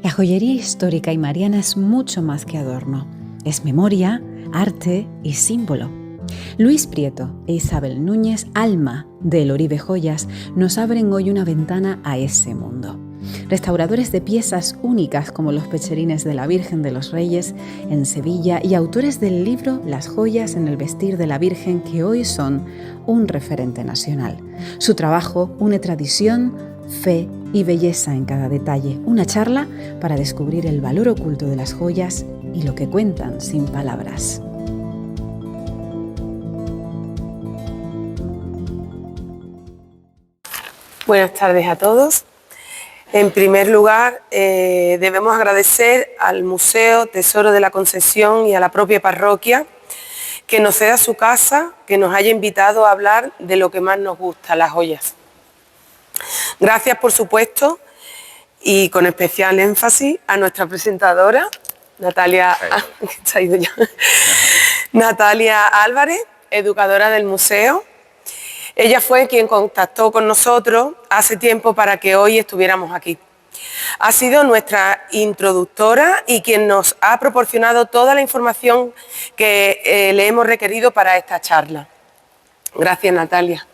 La joyería histórica y mariana es mucho más que adorno. Es memoria, arte y símbolo. Luis Prieto e Isabel Núñez, alma de El Oribe Joyas, nos abren hoy una ventana a ese mundo. Restauradores de piezas únicas como los pecherines de la Virgen de los Reyes en Sevilla y autores del libro Las joyas en el vestir de la Virgen, que hoy son un referente nacional. Su trabajo une tradición, fe y belleza en cada detalle. Una charla para descubrir el valor oculto de las joyas y lo que cuentan sin palabras. Buenas tardes a todos. En primer lugar, debemos agradecer al Museo Tesoro de la Concesión y a la propia parroquia que nos ceda su casa, que nos haya invitado a hablar de lo que más nos gusta, las joyas. Gracias, por supuesto, y con especial énfasis a nuestra presentadora, Natalia Álvarez, educadora del museo. Ella fue quien contactó con nosotros hace tiempo para que hoy estuviéramos aquí. Ha sido nuestra introductora y quien nos ha proporcionado toda la información que le hemos requerido para esta charla. Gracias, Natalia,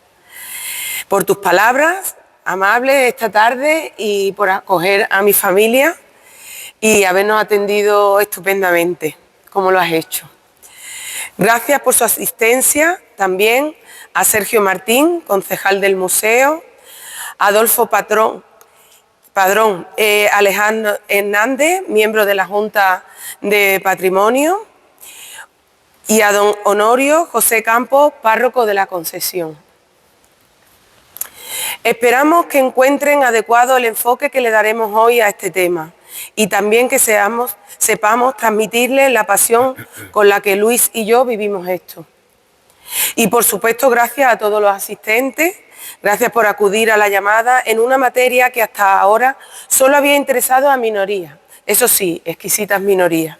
por tus palabras amables esta tarde y por acoger a mi familia y habernos atendido estupendamente, como lo has hecho. Gracias por su asistencia también a Sergio Martín, concejal del museo, Adolfo Padrón, Alejandro Hernández, miembro de la Junta de Patrimonio, y a don Honorio José Campos, párroco de la Concesión. Esperamos que encuentren adecuado el enfoque que le daremos hoy a este tema y también que sepamos transmitirles la pasión con la que Luis y yo vivimos esto. Y por supuesto, gracias a todos los asistentes, gracias por acudir a la llamada en una materia que hasta ahora solo había interesado a minorías, eso sí, exquisitas minorías.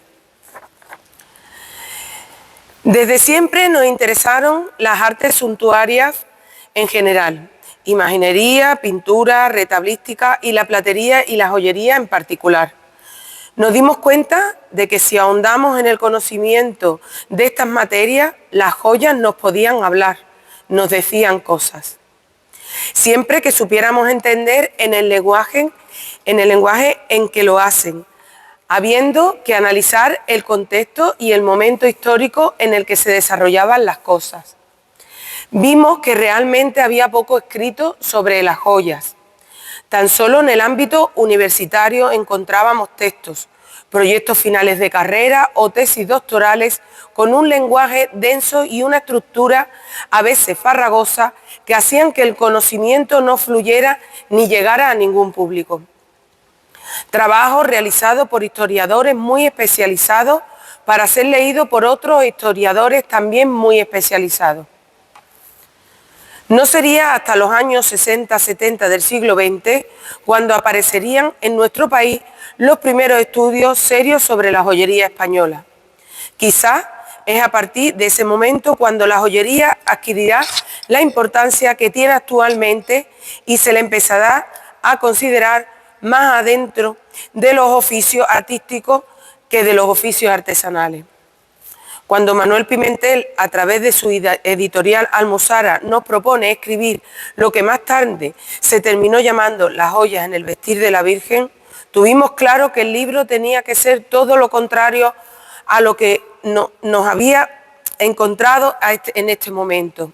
Desde siempre nos interesaron las artes suntuarias en general, imaginería, pintura, retablística y la platería y la joyería en particular. Nos dimos cuenta de que si ahondamos en el conocimiento de estas materias, las joyas nos podían hablar, nos decían cosas. Siempre que supiéramos entender en el lenguaje en que lo hacen, habiendo que analizar el contexto y el momento histórico en el que se desarrollaban las cosas. Vimos que realmente había poco escrito sobre las joyas. Tan solo en el ámbito universitario encontrábamos textos, proyectos finales de carrera o tesis doctorales con un lenguaje denso y una estructura a veces farragosa que hacían que el conocimiento no fluyera ni llegara a ningún público. Trabajos realizados por historiadores muy especializados para ser leídos por otros historiadores también muy especializados. No sería hasta los años 60-70 del siglo XX cuando aparecerían en nuestro país los primeros estudios serios sobre la joyería española. Quizás es a partir de ese momento cuando la joyería adquirirá la importancia que tiene actualmente y se le empezará a considerar más adentro de los oficios artísticos que de los oficios artesanales. Cuando Manuel Pimentel, a través de su editorial Almuzara, nos propone escribir lo que más tarde se terminó llamando Las joyas en el vestir de la Virgen, tuvimos claro que el libro tenía que ser todo lo contrario a lo que nos había encontrado en este momento.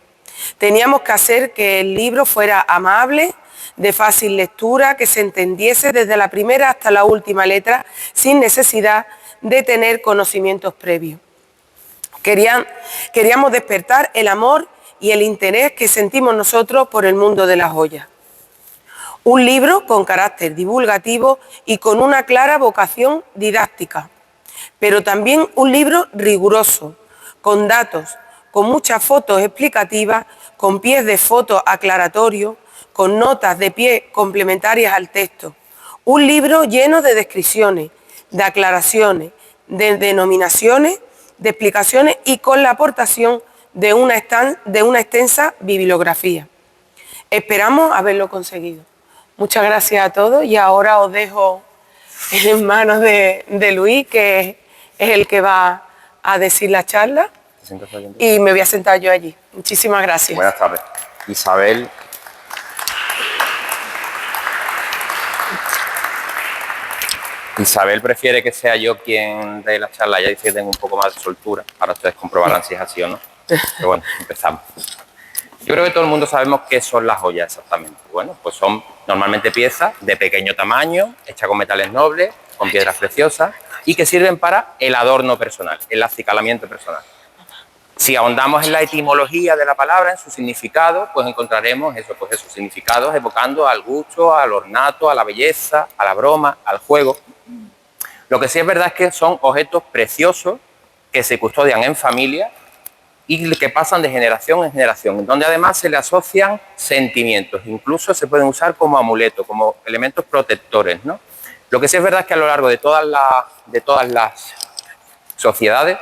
Teníamos que hacer que el libro fuera amable, de fácil lectura, que se entendiese desde la primera hasta la última letra, sin necesidad de tener conocimientos previos. Queríamos despertar el amor y el interés que sentimos nosotros por el mundo de las joyas. Un libro con carácter divulgativo y con una clara vocación didáctica, pero también un libro riguroso, con datos, con muchas fotos explicativas, con pies de foto aclaratorio, con notas de pie complementarias al texto. Un libro lleno de descripciones, de aclaraciones, de denominaciones, de explicaciones y con la aportación de una extensa bibliografía. Esperamos haberlo conseguido. Muchas gracias a todos y ahora os dejo en manos de Luis, que es el que va a decir la charla. Y me voy a sentar yo allí. Muchísimas gracias. Buenas tardes. Isabel prefiere que sea yo quien dé la charla, ya dice que tengo un poco más de soltura. Ahora ustedes comprobarán si es así o no. Pero bueno, empezamos. Yo creo que todo el mundo sabemos qué son las joyas exactamente. Bueno, pues son normalmente piezas de pequeño tamaño, hechas con metales nobles, con piedras preciosas y que sirven para el adorno personal, el acicalamiento personal. Si ahondamos en la etimología de la palabra, en su significado, pues encontraremos esos significados evocando al gusto, al ornato, a la belleza, a la broma, al juego. Lo que sí es verdad es que son objetos preciosos que se custodian en familia y que pasan de generación en generación, donde además se le asocian sentimientos, incluso se pueden usar como amuletos, como elementos protectores, ¿no? Lo que sí es verdad es que a lo largo de todas las sociedades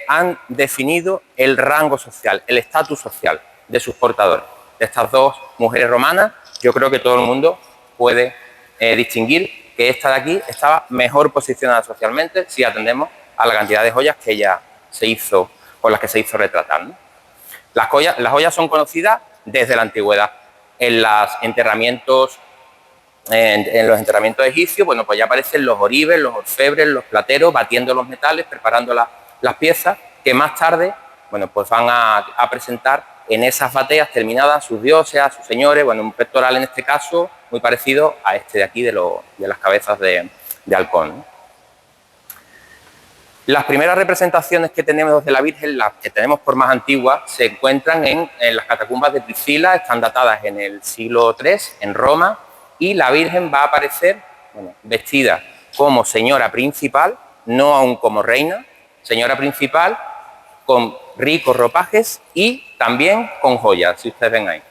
han definido el rango social, el estatus social de sus portadores. De estas dos mujeres romanas, yo creo que todo el mundo puede distinguir que esta de aquí estaba mejor posicionada socialmente si atendemos a la cantidad de joyas que ella con las que se hizo retratar, ¿no? Las joyas son conocidas desde la antigüedad. En los enterramientos egipcios, bueno, pues ya aparecen los oribes, los orfebres, los plateros, batiendo los metales, preparando las piezas, que más tarde, bueno, pues van a presentar en esas bateas terminadas a sus dioses, a sus señores, bueno, un pectoral en este caso muy parecido a este de aquí, de las cabezas de halcón, ¿no? Las primeras representaciones que tenemos de la Virgen, las que tenemos por más antiguas, se encuentran en las catacumbas de Priscila, están datadas en el siglo III, en Roma, y la Virgen va a aparecer, bueno, vestida como señora principal, no aún como reina, señora principal, con ricos ropajes y también con joyas, si ustedes ven ahí.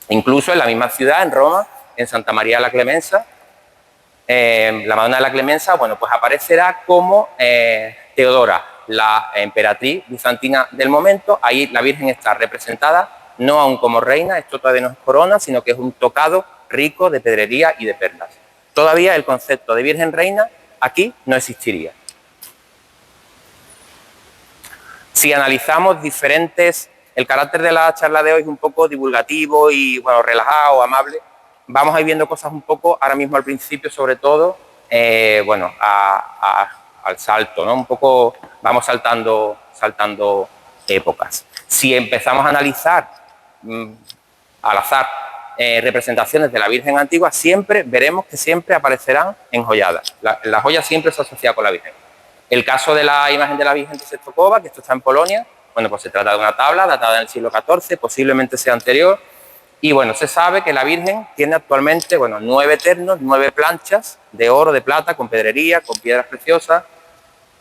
Incluso en la misma ciudad, en Roma, en Santa María de la Clemenza, la Madonna de la Clemenza, bueno, pues aparecerá como Teodora, la emperatriz bizantina del momento. Ahí la Virgen está representada, no aún como reina, esto todavía no es corona, sino que es un tocado rico de pedrería y de perlas. Todavía el concepto de Virgen Reina aquí no existiría. Si analizamos el carácter de la charla de hoy es un poco divulgativo y, bueno, relajado, amable. Vamos a ir viendo cosas un poco, ahora mismo al principio sobre todo, bueno, al salto, ¿no? Un poco vamos saltando épocas. Si empezamos a analizar al azar representaciones de la Virgen antigua, siempre veremos que siempre aparecerán enjolladas. La joya siempre se asocia con la Virgen. El caso de la imagen de la Virgen de Czestochowa, que esto está en Polonia, bueno, pues se trata de una tabla datada en el siglo XIV, posiblemente sea anterior. Y bueno, se sabe que la Virgen tiene actualmente, bueno, 9 ternos, 9 planchas de oro, de plata, con pedrería, con piedras preciosas,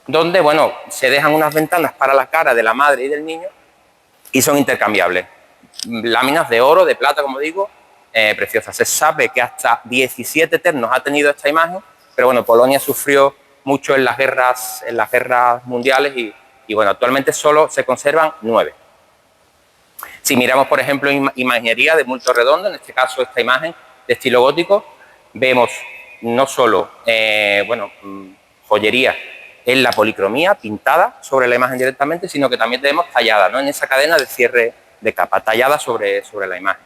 donde, bueno, se dejan unas ventanas para la cara de la madre y del niño y son intercambiables. Láminas de oro, de plata, como digo, preciosas. Se sabe que hasta 17 ternos ha tenido esta imagen, pero bueno, Polonia sufrió mucho en las guerras mundiales y bueno, actualmente solo se conservan 9. Si miramos, por ejemplo, imaginería de bulto redondo, en este caso esta imagen de estilo gótico, vemos no solo joyería en la policromía pintada sobre la imagen directamente, sino que también tenemos tallada, ¿no? En esa cadena de cierre de capa, tallada sobre la imagen.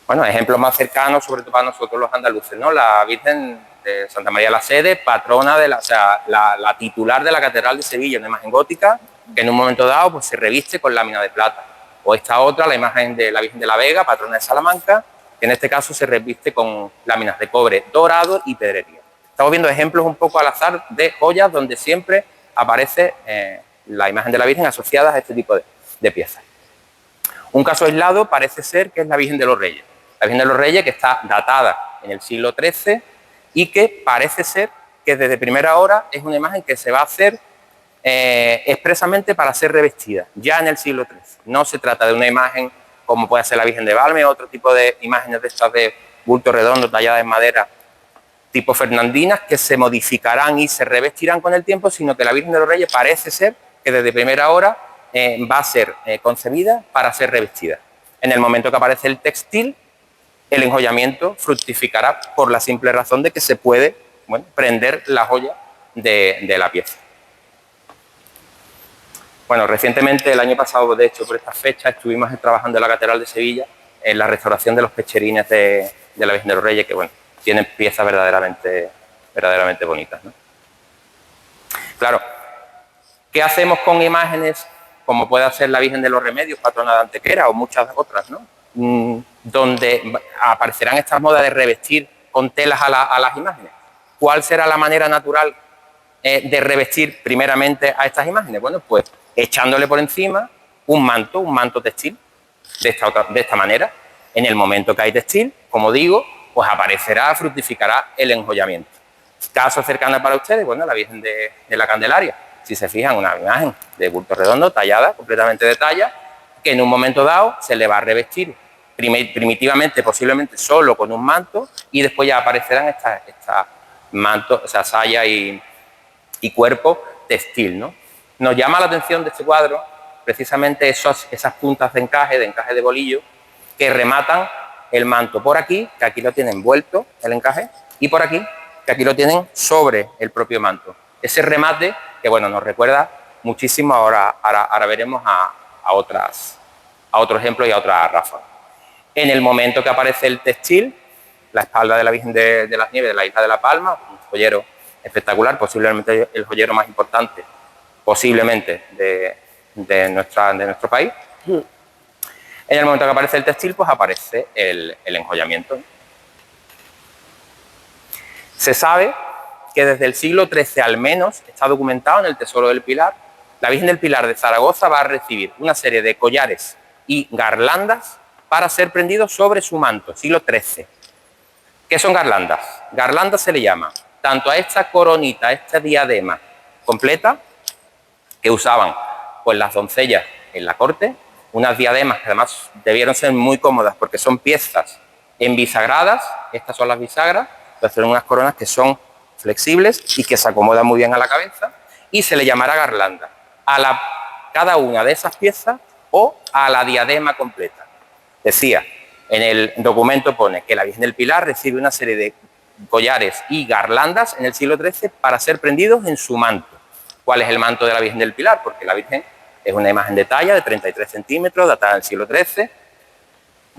Bueno, ejemplos más cercanos, sobre todo para nosotros los andaluces, ¿no? La Virgen de Santa María de la Sede, patrona de la titular de la Catedral de Sevilla, una imagen gótica que en un momento dado pues, se reviste con lámina de plata. O esta otra, la imagen de la Virgen de la Vega, patrona de Salamanca, que en este caso se reviste con láminas de cobre dorado y pedrería. Estamos viendo ejemplos un poco al azar de joyas donde siempre aparece la imagen de la Virgen asociada a este tipo de piezas. Un caso aislado parece ser que es la Virgen de los Reyes. La Virgen de los Reyes, que está datada en el siglo XIII y que parece ser que desde primera hora es una imagen que se va a hacer expresamente para ser revestida, ya en el siglo XIII. No se trata de una imagen como puede ser la Virgen de Valme o otro tipo de imágenes de estas de bulto redondo talladas en madera tipo fernandinas que se modificarán y se revestirán con el tiempo, sino que la Virgen de los Reyes parece ser que desde primera hora va a ser concebida para ser revestida. En el momento que aparece el textil, el enjollamiento fructificará por la simple razón de que se puede, bueno, prender la joya de la pieza. Bueno, recientemente, el año pasado, de hecho, por estas fechas, estuvimos trabajando en la Catedral de Sevilla en la restauración de los pecherines de la Virgen de los Reyes, que, bueno, tienen piezas verdaderamente bonitas, ¿no? Claro, ¿qué hacemos con imágenes como puede ser la Virgen de los Remedios, patrona de Antequera, o muchas otras, ¿no? Donde aparecerán estas modas de revestir con telas a las imágenes? ¿Cuál será la manera natural de revestir primeramente a estas imágenes? Bueno, pues echándole por encima un manto textil, de esta manera. En el momento que hay textil, como digo, pues aparecerá, fructificará el enjollamiento. Caso cercano para ustedes, bueno, la Virgen de la Candelaria. Si se fijan, una imagen de bulto redondo, tallada, completamente de talla, que en un momento dado se le va a revestir primitivamente, posiblemente solo con un manto, y después ya aparecerán estas mantos, o sea, saya y cuerpo textil, ¿no? Nos llama la atención de este cuadro precisamente esas puntas de encaje de bolillo, que rematan el manto por aquí, que aquí lo tienen envuelto el encaje, y por aquí, que aquí lo tienen sobre el propio manto. Ese remate que, bueno, nos recuerda muchísimo, ahora veremos a otro ejemplo y a otra ráfaga. En el momento que aparece el textil, la espalda de la Virgen de las Nieves de la Isla de La Palma, un joyero espectacular, posiblemente el joyero más importante, posiblemente de nuestro país. En el momento que aparece el textil, pues aparece el enjollamiento. Se sabe que desde el siglo XIII al menos, está documentado en el Tesoro del Pilar, la Virgen del Pilar de Zaragoza va a recibir una serie de collares y garlandas para ser prendidos sobre su manto, siglo XIII. ¿Qué son garlandas? Garlandas se le llama tanto a esta coronita, a esta diadema completa que usaban pues las doncellas en la corte, unas diademas que además debieron ser muy cómodas porque son piezas enbisagradas, estas son las bisagras, entonces son unas coronas que son flexibles y que se acomodan muy bien a la cabeza, y se le llamará garlanda a cada una de esas piezas o a la diadema completa. Decía, en el documento pone que la Virgen del Pilar recibe una serie de collares y garlandas en el siglo XIII para ser prendidos en su manto. ¿Cuál es el manto de la Virgen del Pilar? Porque la Virgen es una imagen de talla de 33 centímetros, datada del siglo XIII,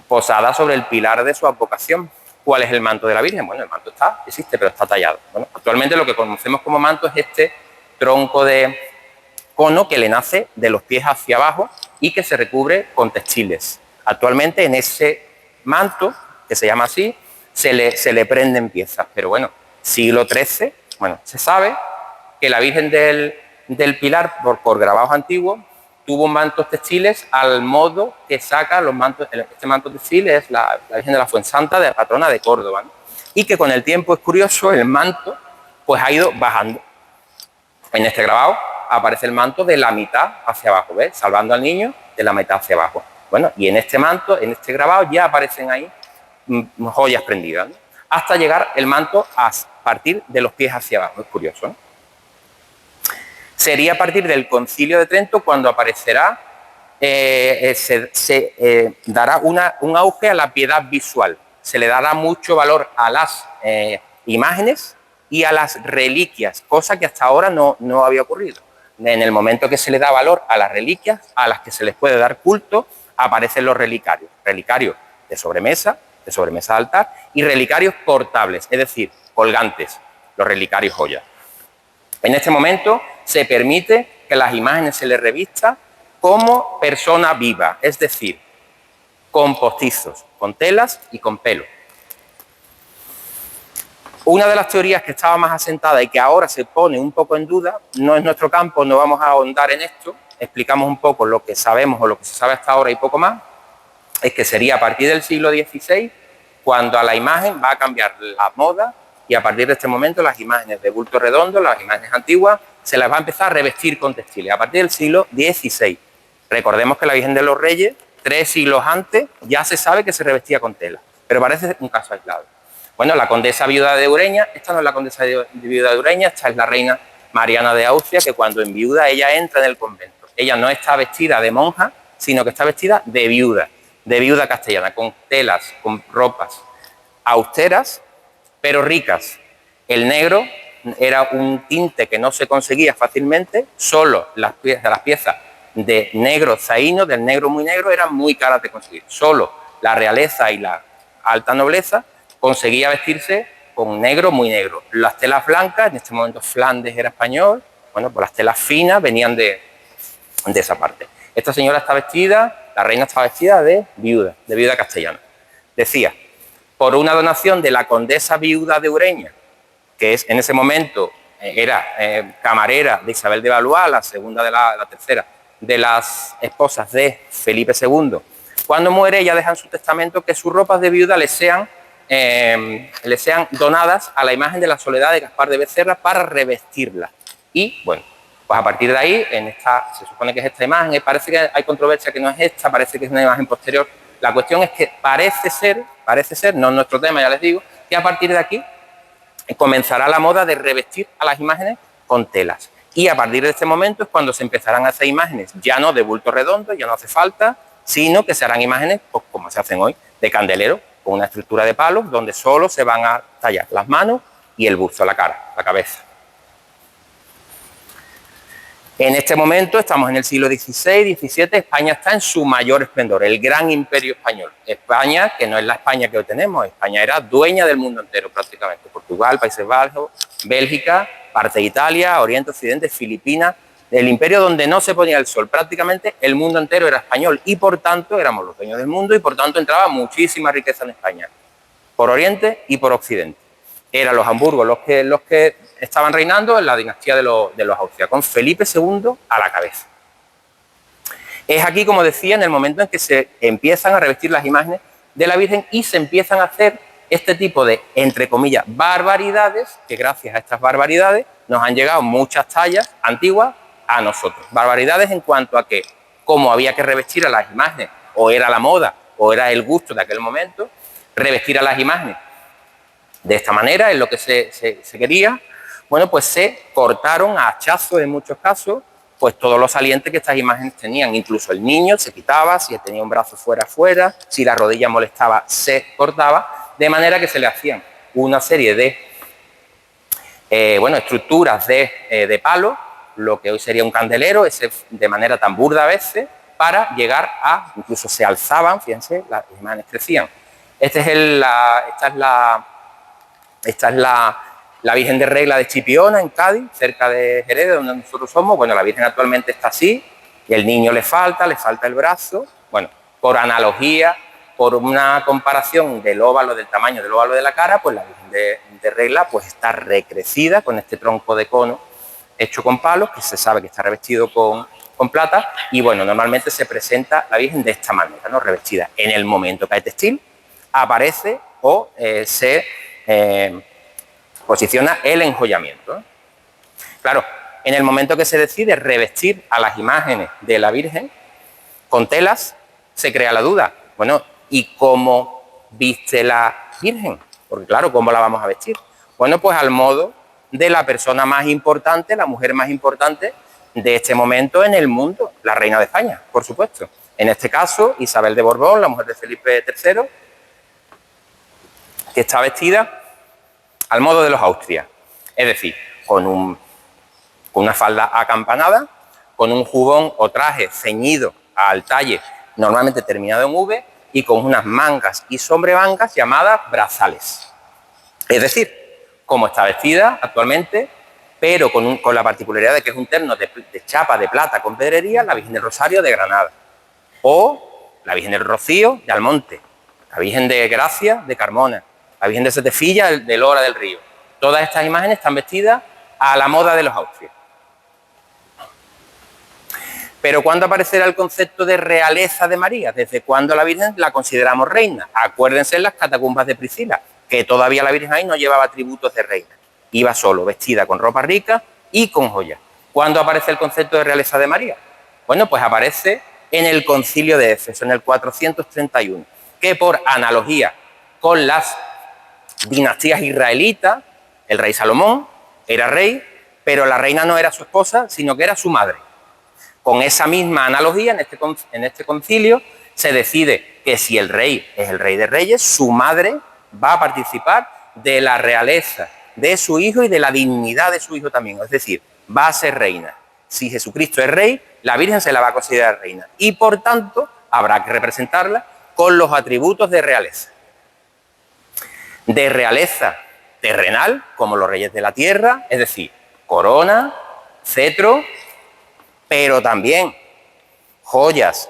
posada sobre el pilar de su advocación. ¿Cuál es el manto de la Virgen? Bueno, el manto existe, pero está tallado. Bueno, actualmente lo que conocemos como manto es este tronco de cono que le nace de los pies hacia abajo y que se recubre con textiles. Actualmente en ese manto, que se llama así, se le prenden piezas. Pero bueno, siglo XIII, bueno, se sabe que la Virgen del Pilar, por grabados antiguos, tuvo mantos textiles al modo que saca los mantos. Este manto textil es la Virgen de la Fuensanta, de la patrona de Córdoba, ¿no? Y que con el tiempo, es curioso, el manto pues ha ido bajando. En este grabado aparece el manto de la mitad hacia abajo, ¿ves? Salvando al niño de la mitad hacia abajo. Bueno, y en este manto, en este grabado, ya aparecen ahí joyas prendidas, ¿no? Hasta llegar el manto a partir de los pies hacia abajo. Es curioso, ¿no? Sería a partir del Concilio de Trento cuando aparecerá, dará un auge a la piedad visual. Se le dará mucho valor a las imágenes y a las reliquias, cosa que hasta ahora no había ocurrido. En el momento que se le da valor a las reliquias, a las que se les puede dar culto, aparecen los relicarios. Relicarios de sobremesa de altar, y relicarios portables, es decir, colgantes, los relicarios joyas. En este momento se permite que las imágenes se les revista como persona viva, es decir, con postizos, con telas y con pelo. Una de las teorías que estaba más asentada y que ahora se pone un poco en duda, no es nuestro campo, no vamos a ahondar en esto, explicamos un poco lo que sabemos o lo que se sabe hasta ahora y poco más, es que sería a partir del siglo XVI cuando a la imagen va a cambiar la moda, y a partir de este momento las imágenes de bulto redondo, las imágenes antiguas, se las va a empezar a revestir con textiles, a partir del siglo XVI. Recordemos que la Virgen de los Reyes, 3 siglos antes, ya se sabe que se revestía con tela, pero parece un caso aislado. Bueno, la condesa viuda de Ureña, esta no es la condesa viuda de Ureña, esta es la reina Mariana de Austria, que cuando enviuda ella entra en el convento. Ella no está vestida de monja, sino que está vestida de viuda. de viuda castellana, con telas, con ropas austeras, pero ricas. El negro era un tinte que no se conseguía fácilmente, solo las piezas de negro zaino, del negro muy negro, eran muy caras de conseguir. Solo la realeza y la alta nobleza conseguía vestirse con negro muy negro. Las telas blancas, en este momento Flandes era español, bueno, pues las telas finas venían de esa parte. Esta señora está vestida, la reina estaba vestida de viuda castellana. Decía, por una donación de la condesa viuda de Ureña, que es en ese momento era camarera de Isabel de Valois, la segunda de la tercera de las esposas de Felipe II. Cuando muere, ella deja en su testamento que sus ropas de viuda le sean donadas a la imagen de la Soledad de Gaspar de Becerra para revestirla. Y bueno, pues a partir de ahí, se supone que es esta imagen, parece que hay controversia que no es esta, parece que es una imagen posterior. La cuestión es que parece ser, no es nuestro tema, ya les digo, que a partir de aquí comenzará la moda de revestir a las imágenes con telas. Y a partir de este momento es cuando se empezarán a hacer imágenes, ya no de bulto redondo, ya no hace falta, sino que se harán imágenes, pues, como se hacen hoy, de candelero, con una estructura de palos, donde solo se van a tallar las manos y el busto, la cara, la cabeza. En este momento estamos en el siglo XVI, XVII, España está en su mayor esplendor, el gran imperio español. España, que no es la España que hoy tenemos, España era dueña del mundo entero prácticamente. Portugal, Países Bajos, Bélgica, parte de Italia, Oriente, Occidente, Filipinas, el imperio donde no se ponía el sol, prácticamente el mundo entero era español y por tanto éramos los dueños del mundo y por tanto entraba muchísima riqueza en España, por Oriente y por Occidente. Eran los Habsburgos los que estaban reinando en la dinastía de los Austria, con Felipe II a la cabeza. Es aquí, como decía, en el momento en que se empiezan a revestir las imágenes de la Virgen y se empiezan a hacer este tipo de, entre comillas, barbaridades, que gracias a estas barbaridades nos han llegado muchas tallas antiguas a nosotros. Barbaridades en cuanto a que, como había que revestir a las imágenes, o era la moda, o era el gusto de aquel momento, revestir a las imágenes de esta manera, es lo que se quería. Bueno, pues se cortaron a hachazos en muchos casos, pues todos los salientes que estas imágenes tenían. Incluso el niño se quitaba, si tenía un brazo fuera, si la rodilla molestaba, se cortaba, de manera que se le hacían una serie de estructuras de palo, lo que hoy sería un candelero, de manera tan burda a veces, para llegar a, incluso se alzaban, fíjense, las imágenes crecían. Esta es la Virgen de Regla de Chipiona, en Cádiz, cerca de Jerez, donde nosotros somos. Bueno, la Virgen actualmente está así, y el niño le falta el brazo. Bueno, por analogía, por una comparación del tamaño del óvalo de la cara, pues la Virgen de Regla pues está recrecida con este tronco de cono hecho con palos, que se sabe que está revestido con plata, y bueno, normalmente se presenta la Virgen de esta manera, ¿no? Revestida. En el momento que hay textil, aparece o se posiciona el enjollamiento. Claro, en el momento que se decide revestir a las imágenes de la Virgen con telas, se crea la duda. Bueno, ¿y cómo viste la Virgen? Porque claro, ¿cómo la vamos a vestir? Bueno, pues al modo de la persona más importante, la mujer más importante de este momento en el mundo, la reina de España, por supuesto. En este caso, Isabel de Borbón, la mujer de Felipe III, que está vestida al modo de los Austria, es decir, con una falda acampanada, con un jubón o traje ceñido al talle, normalmente terminado en V, y con unas mangas y sombremangas llamadas brazales. Es decir, como está vestida actualmente, pero con la particularidad de que es un terno de chapa de plata con pedrería, la Virgen del Rosario de Granada, o la Virgen del Rocío de Almonte, la Virgen de Gracia de Carmona, la Virgen de Setefilla de Lora del Río. Todas estas imágenes están vestidas a la moda de los Austrias. Pero ¿cuándo aparecerá el concepto de realeza de María? ¿Desde cuándo la Virgen la consideramos reina? Acuérdense en las catacumbas de Priscila, que todavía la Virgen ahí no llevaba atributos de reina. Iba solo, vestida con ropa rica y con joyas. ¿Cuándo aparece el concepto de realeza de María? Bueno, pues aparece en el Concilio de Éfeso, en el 431, que por analogía con las dinastías israelitas, el rey Salomón era rey, pero la reina no era su esposa, sino que era su madre. Con esa misma analogía, en este concilio, se decide que si el rey es el rey de reyes, su madre va a participar de la realeza de su hijo y de la dignidad de su hijo también. Es decir, va a ser reina. Si Jesucristo es rey, la Virgen se la va a considerar reina. Y por tanto, habrá que representarla con los atributos de realeza. De realeza terrenal, como los reyes de la tierra, es decir, corona, cetro, pero también joyas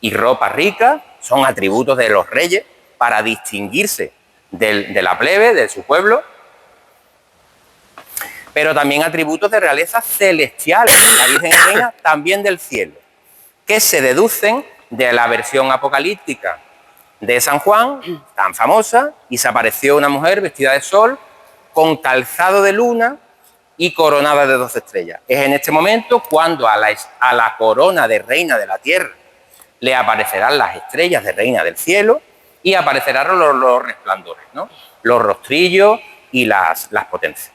y ropa rica son atributos de los reyes para distinguirse de la plebe, de su pueblo, pero también atributos de realeza celestial. La Virgen es reina también del cielo, que se deducen de la versión apocalíptica de San Juan, tan famosa, y se apareció una mujer vestida de sol, con calzado de luna y coronada de 12 estrellas. Es en este momento cuando a la corona de reina de la tierra le aparecerán las estrellas de reina del cielo y aparecerán los resplandores, ¿no? Los rostrillos y las potencias.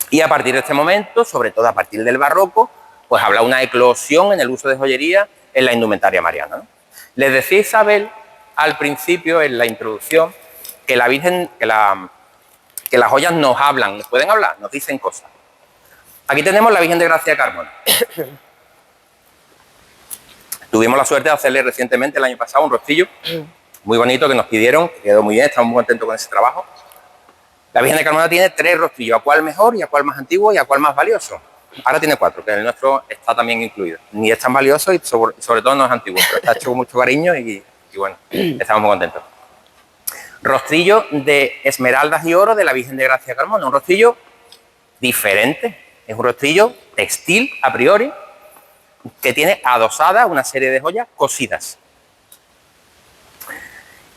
Y a partir de este momento, sobre todo a partir del barroco, pues habla una eclosión en el uso de joyería en la indumentaria mariana, ¿no? Les decía Isabel al principio, en la introducción, que la Virgen, que las joyas nos hablan, nos pueden hablar, nos dicen cosas. Aquí tenemos la Virgen de Gracia de Carmona. Tuvimos la suerte de hacerle recientemente, el año pasado, un rostrillo muy bonito que nos pidieron, que quedó muy bien, estamos muy contentos con ese trabajo. La Virgen de Carmona tiene 3 rostrillos, a cuál mejor y a cuál más antiguo y a cuál más valioso. Ahora tiene 4, que el nuestro está también incluido. Ni es tan valioso y sobre todo no es antiguo, pero está hecho con mucho cariño y bueno, estamos muy contentos. Rostrillo de esmeraldas y oro de la Virgen de Gracia de Carmona, un rostrillo diferente, es un rostrillo textil a priori, que tiene adosada una serie de joyas cosidas.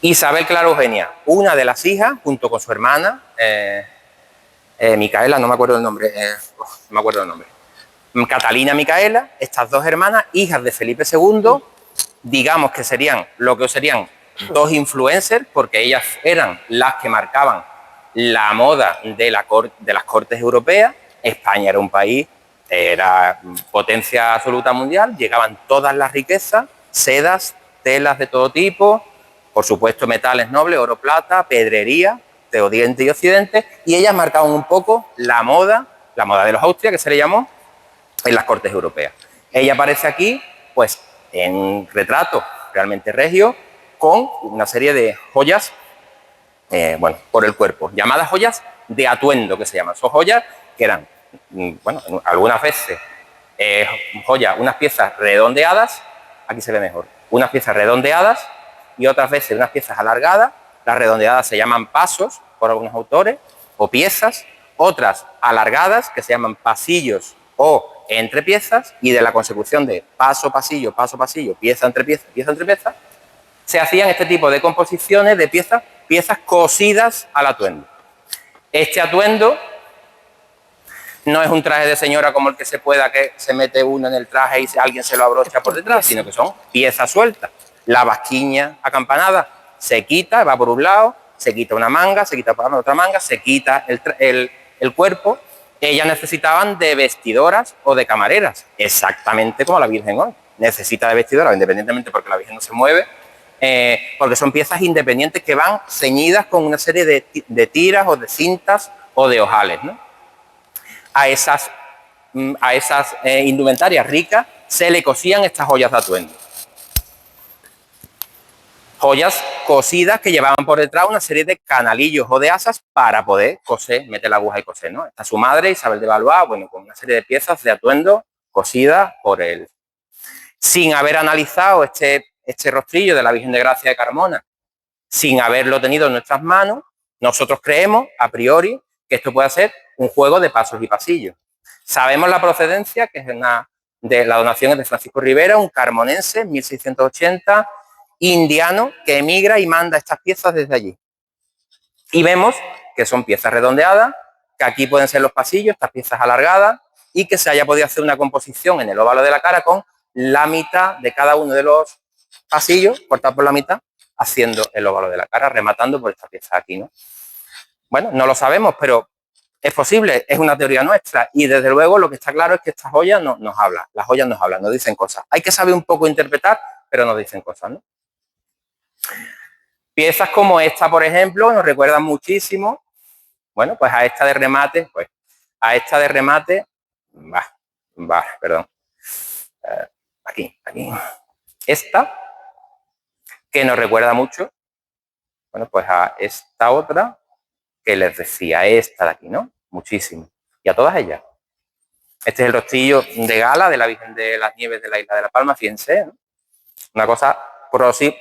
Isabel Clara Eugenia, una de las hijas, junto con su hermana, Micaela, no me acuerdo el nombre, Catalina Micaela, estas 2 hermanas, hijas de Felipe II, digamos que serían lo que serían 2 influencers, porque ellas eran las que marcaban la moda de las cortes europeas. España era un país, era potencia absoluta mundial, llegaban todas las riquezas, sedas, telas de todo tipo, por supuesto metales nobles, oro, plata, pedrería, de Oriente y Occidente, y ellas marcaban un poco la moda de los Austrias, que se le llamó, en las cortes europeas. Ella aparece aquí, pues, en retrato realmente regio, con una serie de joyas, por el cuerpo, llamadas joyas de atuendo, que se llaman. Son joyas que eran, algunas veces joyas, unas piezas redondeadas, aquí se ve mejor, unas piezas redondeadas y otras veces unas piezas alargadas. Las redondeadas se llaman pasos por algunos autores, o piezas, otras alargadas que se llaman pasillos o entrepiezas, y de la consecución de paso, pasillo, pieza entre pieza, se hacían este tipo de composiciones de piezas cosidas al atuendo. Este atuendo no es un traje de señora como el que se mete uno en el traje y alguien se lo abrocha por detrás, sino que son piezas sueltas. La basquiña acampanada se quita, va por un lado, se quita una manga, se quita por otra manga, se quita el cuerpo. Ellas necesitaban de vestidoras o de camareras, exactamente como la Virgen hoy. Necesita de vestidoras, independientemente porque la Virgen no se mueve, porque son piezas independientes que van ceñidas con una serie de tiras o de cintas o de ojales, ¿no? A esas indumentarias ricas se le cosían estas joyas de atuendo. Joyas cosidas que llevaban por detrás una serie de canalillos o de asas para poder coser, meter la aguja y coser, ¿no? Está su madre, Isabel de Valois, con una serie de piezas de atuendo cosidas por él. Sin haber analizado este rostrillo de la Virgen de Gracia de Carmona, sin haberlo tenido en nuestras manos, nosotros creemos, a priori, que esto puede ser un juego de pasos y pasillos. Sabemos la procedencia, que es de la donación de Francisco Rivera, un carmonense, 1680, indiano, que emigra y manda estas piezas desde allí. Y vemos que son piezas redondeadas, que aquí pueden ser los pasillos, estas piezas alargadas, y que se haya podido hacer una composición en el óvalo de la cara con la mitad de cada uno de los pasillos, cortar por la mitad, haciendo el óvalo de la cara, rematando por estas piezas aquí, ¿no? Bueno, no lo sabemos, pero es posible, es una teoría nuestra, y desde luego lo que está claro es que estas joyas nos hablan, las joyas nos hablan, nos dicen cosas. Hay que saber un poco interpretar pero nos dicen cosas, ¿no? Piezas como esta, por ejemplo, nos recuerdan muchísimo, bueno, pues a esta de remate, perdón, aquí, esta, que nos recuerda mucho, bueno, pues a esta otra, que les decía, esta de aquí, ¿no? Muchísimo. Y a todas ellas. Este es el rostrillo de gala de la Virgen de las Nieves de la Isla de La Palma, fíjense, ¿no? Una cosa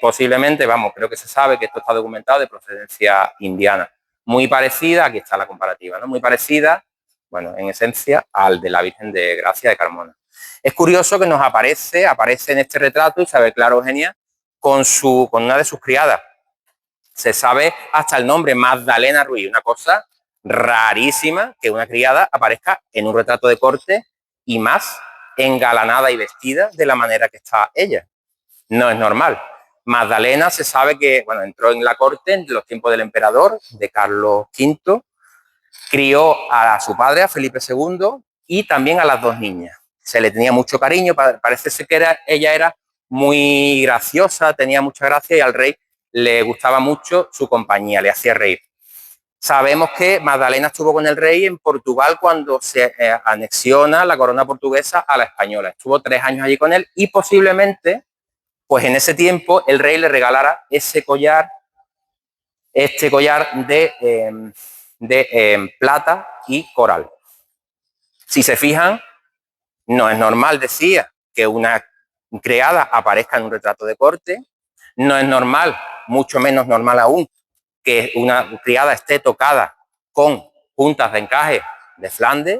posiblemente, vamos, creo que se sabe que esto está documentado, de procedencia indiana. Muy parecida, aquí está la comparativa, ¿no? Muy parecida, bueno, en esencia, al de la Virgen de Gracia de Carmona. Es curioso que nos aparece en este retrato Isabel Claro Eugenia con una de sus criadas. Se sabe hasta el nombre, Magdalena Ruiz, una cosa rarísima que una criada aparezca en un retrato de corte y más engalanada y vestida de la manera que está ella. No es normal. Magdalena se sabe que, bueno, entró en la corte en los tiempos del emperador, de Carlos V, crió a su padre, a Felipe II, y también a las dos niñas. Se le tenía mucho cariño, parece ser que ella era muy graciosa, tenía mucha gracia y al rey le gustaba mucho su compañía, le hacía reír. Sabemos que Magdalena estuvo con el rey en Portugal cuando se anexiona la corona portuguesa a la española. Estuvo 3 años allí con él y posiblemente, pues en ese tiempo, el rey le regalara este collar de plata y coral. Si se fijan, no es normal, decía, que una criada aparezca en un retrato de corte. No es normal, mucho menos normal aún, que una criada esté tocada con puntas de encaje de Flandes,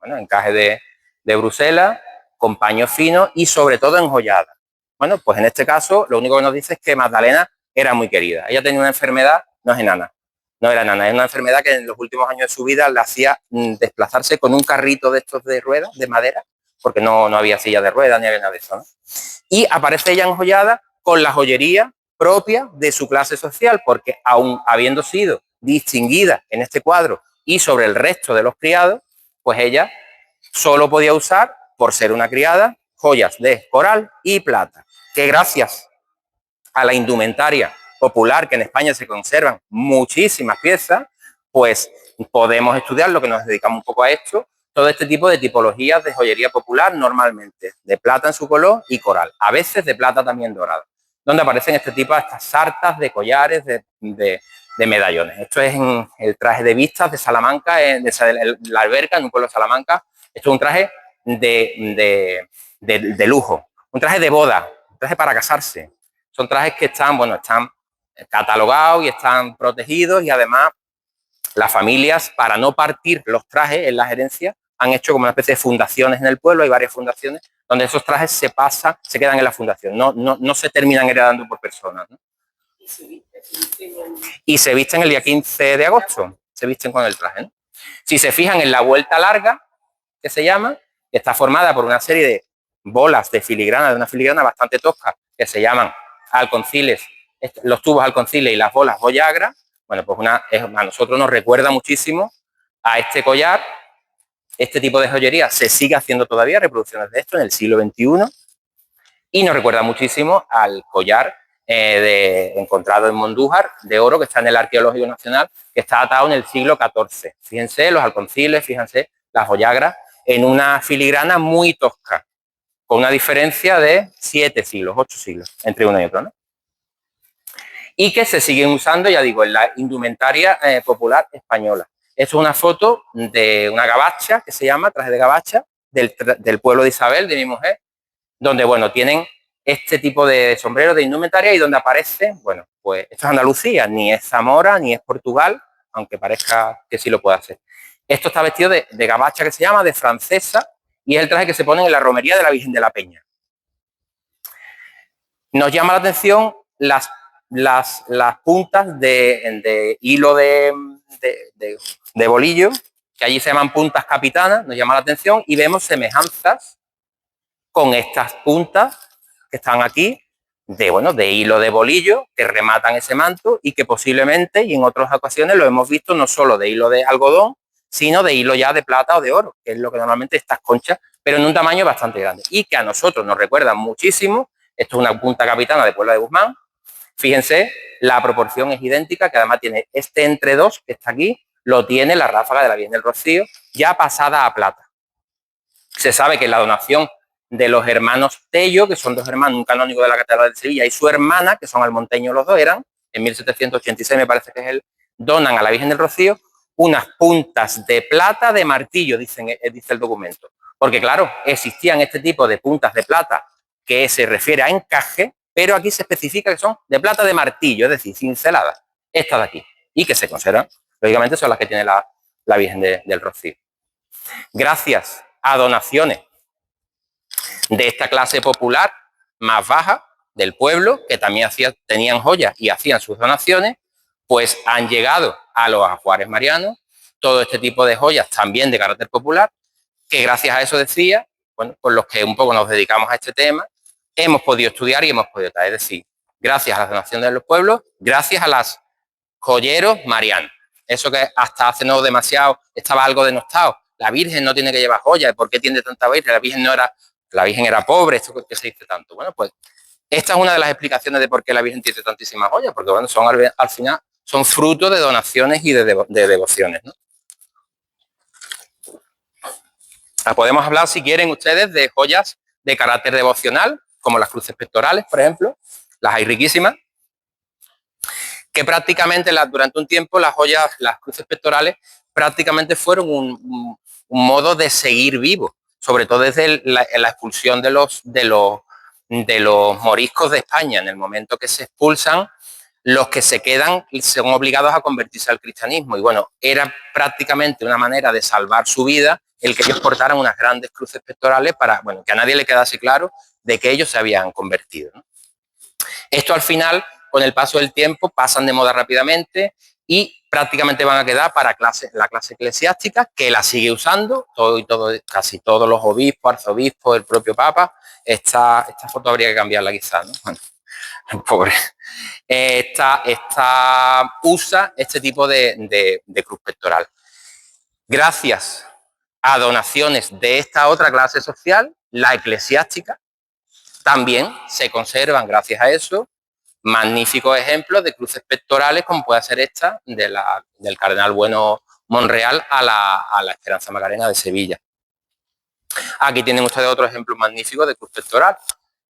encaje de Bruselas, con paño fino y sobre todo enjollada. Bueno, pues en este caso lo único que nos dice es que Magdalena era muy querida. Ella tenía una enfermedad, no es enana, no era enana, es una enfermedad que en los últimos años de su vida le hacía desplazarse con un carrito de estos de ruedas, de madera, porque no había silla de ruedas ni había nada de eso, ¿no? Y aparece ella enjollada con la joyería propia de su clase social, porque aún habiendo sido distinguida en este cuadro y sobre el resto de los criados, pues ella solo podía usar, por ser una criada, joyas de coral y plata, que gracias a la indumentaria popular, que en España se conservan muchísimas piezas, pues podemos estudiar, lo que nos dedicamos un poco a esto, todo este tipo de tipologías de joyería popular, normalmente de plata en su color y coral, a veces de plata también dorada, donde aparecen estas sartas de collares, de medallones. Esto es en el traje de vistas de Salamanca, de la Alberca, en un pueblo de Salamanca. Esto es un traje de lujo, un traje de boda, un traje para casarse. Son trajes que están catalogados y están protegidos, y además las familias, para no partir los trajes en las herencias, han hecho como una especie de fundaciones en el pueblo. Hay varias fundaciones donde esos trajes se quedan en la fundación, no se terminan heredando por personas, ¿no? Y se visten el día 15 de agosto, se visten con el traje, ¿no? Si se fijan en la vuelta larga, que se llama, que está formada por una serie de bolas de filigrana, de una filigrana bastante tosca, que se llaman halconciles, los tubos halconciles y las bolas boyagra. Bueno, pues a nosotros nos recuerda muchísimo a este collar. Este tipo de joyería se sigue haciendo todavía, reproducciones de esto en el siglo XXI, y nos recuerda muchísimo al collar encontrado en Mondújar, de oro, que está en el Arqueológico Nacional, que está atado en el siglo XIV. Fíjense los halconciles, fíjense las boyagras, en una filigrana muy tosca, con una diferencia de 7 siglos, 8 siglos, entre uno y otro, ¿no? Y que se siguen usando, ya digo, en la indumentaria popular española. Esto es una foto de una gabacha, que se llama traje de gabacha, del pueblo de Isabel, de mi mujer, donde, bueno, tienen este tipo de sombrero de indumentaria y donde aparece, bueno, pues esto es Andalucía, ni es Zamora, ni es Portugal, aunque parezca que sí lo puede hacer. Esto está vestido de gabacha, que se llama, de francesa, y es el traje que se pone en la romería de la Virgen de la Peña. Nos llama la atención las puntas de hilo de bolillo, que allí se llaman puntas capitanas, nos llama la atención, y vemos semejanzas con estas puntas que están aquí, de hilo de bolillo, que rematan ese manto y que posiblemente, y en otras ocasiones lo hemos visto, no solo de hilo de algodón, sino de hilo ya de plata o de oro, que es lo que normalmente estas conchas, pero en un tamaño bastante grande, y que a nosotros nos recuerda muchísimo Esto es una punta capitana de Puebla de Guzmán. Fíjense, la proporción es idéntica, que además tiene este entre 2 que está aquí, lo tiene la ráfaga de la Virgen del Rocío, ya pasada a plata. Se sabe que la donación de los hermanos Tello, que son 2 hermanos, un canónigo de la Catedral de Sevilla, y su hermana, que son almonteños los 2, eran, en 1786 me parece que es él, donan a la Virgen del Rocío unas puntas de plata de martillo, dice el documento. Porque claro, existían este tipo de puntas de plata que se refiere a encaje, pero aquí se especifica que son de plata de martillo, es decir, cinceladas, estas de aquí, y que se conservan. Lógicamente son las que tiene la Virgen del Rocío. Gracias a donaciones de esta clase popular más baja del pueblo, que también tenían joyas y hacían sus donaciones, pues han llegado a los ajuares marianos todo este tipo de joyas también de carácter popular, que gracias a eso decía, bueno, pues los que un poco nos dedicamos a este tema, hemos podido estudiar y hemos podido traer. Es decir, gracias a las donaciones de los pueblos, gracias a las joyeros marianos. Eso que hasta hace no demasiado estaba algo denostado. La Virgen no tiene que llevar joyas, ¿por qué tiene tanta Virgen? La Virgen era pobre, esto que se dice tanto. Bueno, pues esta es una de las explicaciones de por qué la Virgen tiene tantísimas joyas, porque bueno, son al final son fruto de donaciones y de devociones, ¿no? Podemos hablar, si quieren ustedes, de joyas de carácter devocional, como las cruces pectorales, por ejemplo. Las hay riquísimas. Que prácticamente durante un tiempo las cruces pectorales, prácticamente fueron un modo de seguir vivo, sobre todo desde la expulsión de los moriscos de España. En el momento que se expulsan, los que se quedan son obligados a convertirse al cristianismo. Y bueno, era prácticamente una manera de salvar su vida el que ellos portaran unas grandes cruces pectorales para, bueno, que a nadie le quedase claro de que ellos se habían convertido, ¿no? Esto al final, con el paso del tiempo, pasan de moda rápidamente y prácticamente van a quedar para la clase eclesiástica, que la sigue usando, casi todos los obispos, arzobispos, el propio Papa. Esta foto habría que cambiarla quizás, ¿no? Bueno, pobre. Usa este tipo de cruz pectoral. Gracias a donaciones de esta otra clase social, la eclesiástica, también se conservan, gracias a eso, magníficos ejemplos de cruces pectorales, como puede ser esta del Cardenal Bueno Monreal a la Esperanza Macarena de Sevilla. Aquí tienen ustedes otro ejemplo magnífico de cruz pectoral.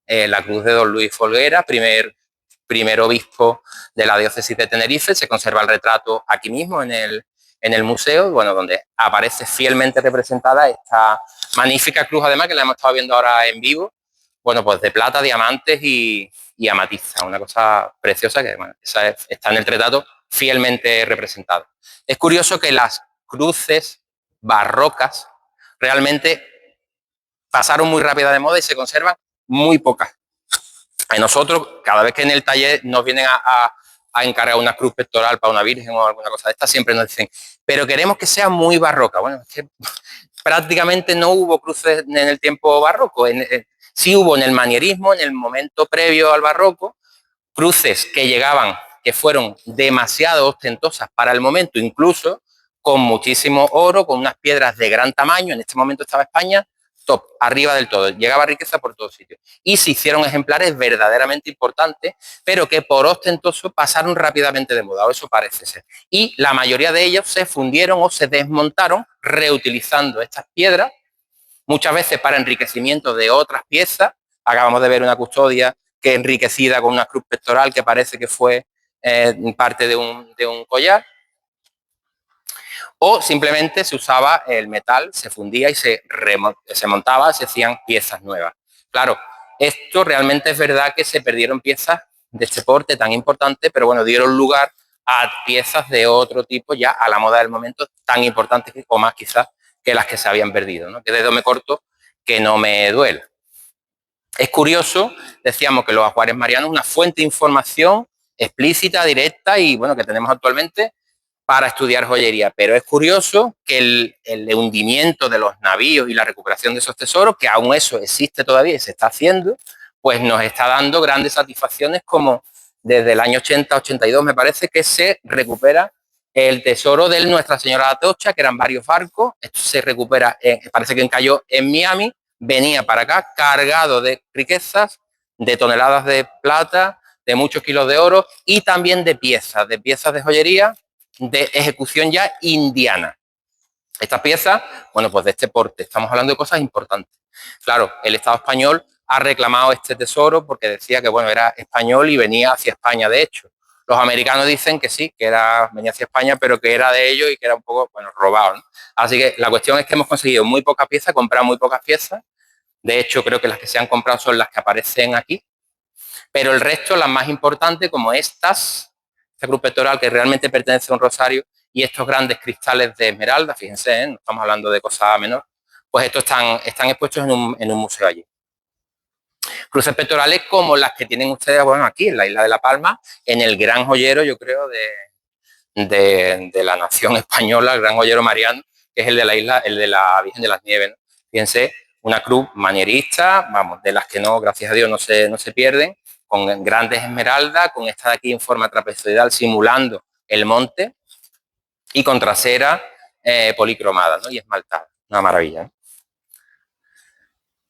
La cruz de Don Luis Folguera, primer obispo de la diócesis de Tenerife. Se conserva el retrato aquí mismo en el museo, bueno, donde aparece fielmente representada esta magnífica cruz, además que la hemos estado viendo ahora en vivo, bueno, pues de plata, diamantes y amatista, una cosa preciosa que, bueno, está en el retrato fielmente representada. Es curioso que las cruces barrocas realmente pasaron muy rápida de moda y se conservan muy pocas. A nosotros, cada vez que en el taller nos vienen a encargar una cruz pectoral para una virgen o alguna cosa de esta, siempre nos dicen, pero queremos que sea muy barroca. Bueno, es que prácticamente no hubo cruces en el tiempo barroco. Sí hubo en el manierismo, en el momento previo al barroco, cruces que fueron demasiado ostentosas para el momento, incluso con muchísimo oro, con unas piedras de gran tamaño. En este momento estaba España top, arriba del todo, llegaba riqueza por todos sitios. Y se hicieron ejemplares verdaderamente importantes, pero que por ostentoso pasaron rápidamente de moda, o eso parece ser. Y la mayoría de ellos se fundieron o se desmontaron reutilizando estas piedras, muchas veces para enriquecimiento de otras piezas. Acabamos de ver una custodia que enriquecida con una cruz pectoral que parece que fue parte de un collar. O simplemente se usaba el metal, se fundía y se montaba, se hacían piezas nuevas. Claro, esto realmente es verdad que se perdieron piezas de este porte tan importante, pero bueno, dieron lugar a piezas de otro tipo ya a la moda del momento, tan importantes o más quizás que las que se habían perdido, ¿no? Que dedo me corto, que no me duele. Es curioso, decíamos que los ajuares marianos es una fuente de información explícita, directa y bueno, que tenemos actualmente para estudiar joyería, pero es curioso que el hundimiento de los navíos y la recuperación de esos tesoros, que aún eso existe todavía y se está haciendo, pues nos está dando grandes satisfacciones, como desde el año 80-82 me parece que se recupera el tesoro de Nuestra Señora de Atocha, que eran varios barcos. Esto se recupera, parece que cayó en Miami, venía para acá cargado de riquezas de toneladas de plata, de muchos kilos de oro y también de piezas de joyería de ejecución ya indiana. Estas piezas, bueno, pues de este porte, estamos hablando de cosas importantes. Claro, el Estado español ha reclamado este tesoro porque decía que, bueno, era español y venía hacia España, de hecho. Los americanos dicen que sí, que venía hacia España, pero que era de ellos y que era un poco, bueno, robado, ¿no? Así que la cuestión es que hemos conseguido muy pocas piezas, comprar muy pocas piezas. De hecho, creo que las que se han comprado son las que aparecen aquí. Pero el resto, las más importantes, como esta cruz pectoral que realmente pertenece a un rosario, y estos grandes cristales de esmeralda, fíjense, no estamos hablando de cosas menor, pues estos están expuestos en un museo allí. Cruces pectorales como las que tienen ustedes, bueno, aquí en la isla de La Palma, en el gran joyero, yo creo, de la nación española, el gran joyero mariano, que es el de la isla, el de la Virgen de las Nieves, ¿no? Fíjense, una cruz manierista, vamos, de las que no, gracias a Dios, no se pierden, con grandes esmeraldas, con esta de aquí en forma trapezoidal simulando el monte y con trasera policromada, ¿no? Y esmaltada, una maravilla, ¿no?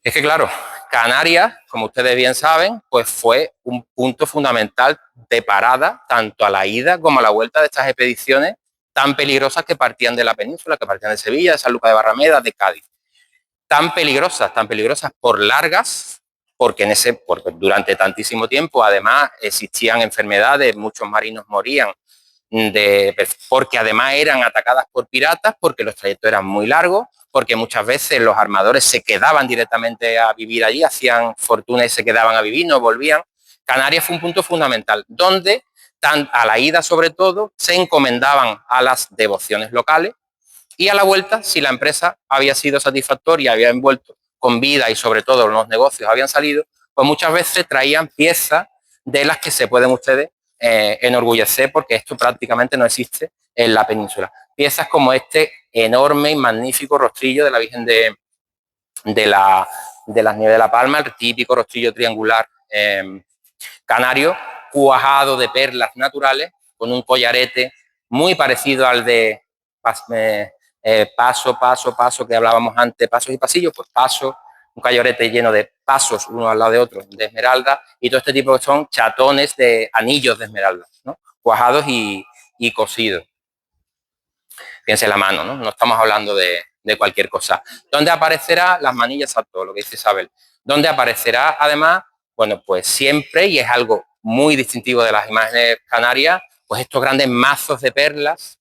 Es que claro, Canarias, como ustedes bien saben, pues fue un punto fundamental de parada tanto a la ida como a la vuelta de estas expediciones tan peligrosas que partían de la península, que partían de Sevilla, de San Lucas de Barrameda, de Cádiz. Tan peligrosas por largas, porque durante tantísimo tiempo además existían enfermedades, muchos marinos morían, porque además eran atacadas por piratas, porque los trayectos eran muy largos, porque muchas veces los armadores se quedaban directamente a vivir allí, hacían fortuna y se quedaban a vivir, no volvían. Canarias fue un punto fundamental, donde a la ida sobre todo se encomendaban a las devociones locales y a la vuelta, si la empresa había sido satisfactoria, había envuelto con vida y sobre todo los negocios habían salido, pues muchas veces traían piezas de las que se pueden ustedes enorgullecer, porque esto prácticamente no existe en la península. Piezas como este enorme y magnífico rostrillo de la Virgen de las Nieves de La Palma, el típico rostrillo triangular canario, cuajado de perlas naturales, con un collarete muy parecido al de paso, que hablábamos antes, pasos y pasillos, pues paso, un collarete lleno de pasos uno al lado de otro de esmeralda y todo este tipo que son chatones de anillos de esmeralda, ¿no? Cuajados y cosidos. Fíjense la mano, ¿no? No estamos hablando de cualquier cosa. ¿Dónde aparecerá las manillas? Exacto, lo que dice Isabel. ¿Dónde aparecerá además? Bueno, pues siempre, y es algo muy distintivo de las imágenes canarias, pues estos grandes mazos de perlas,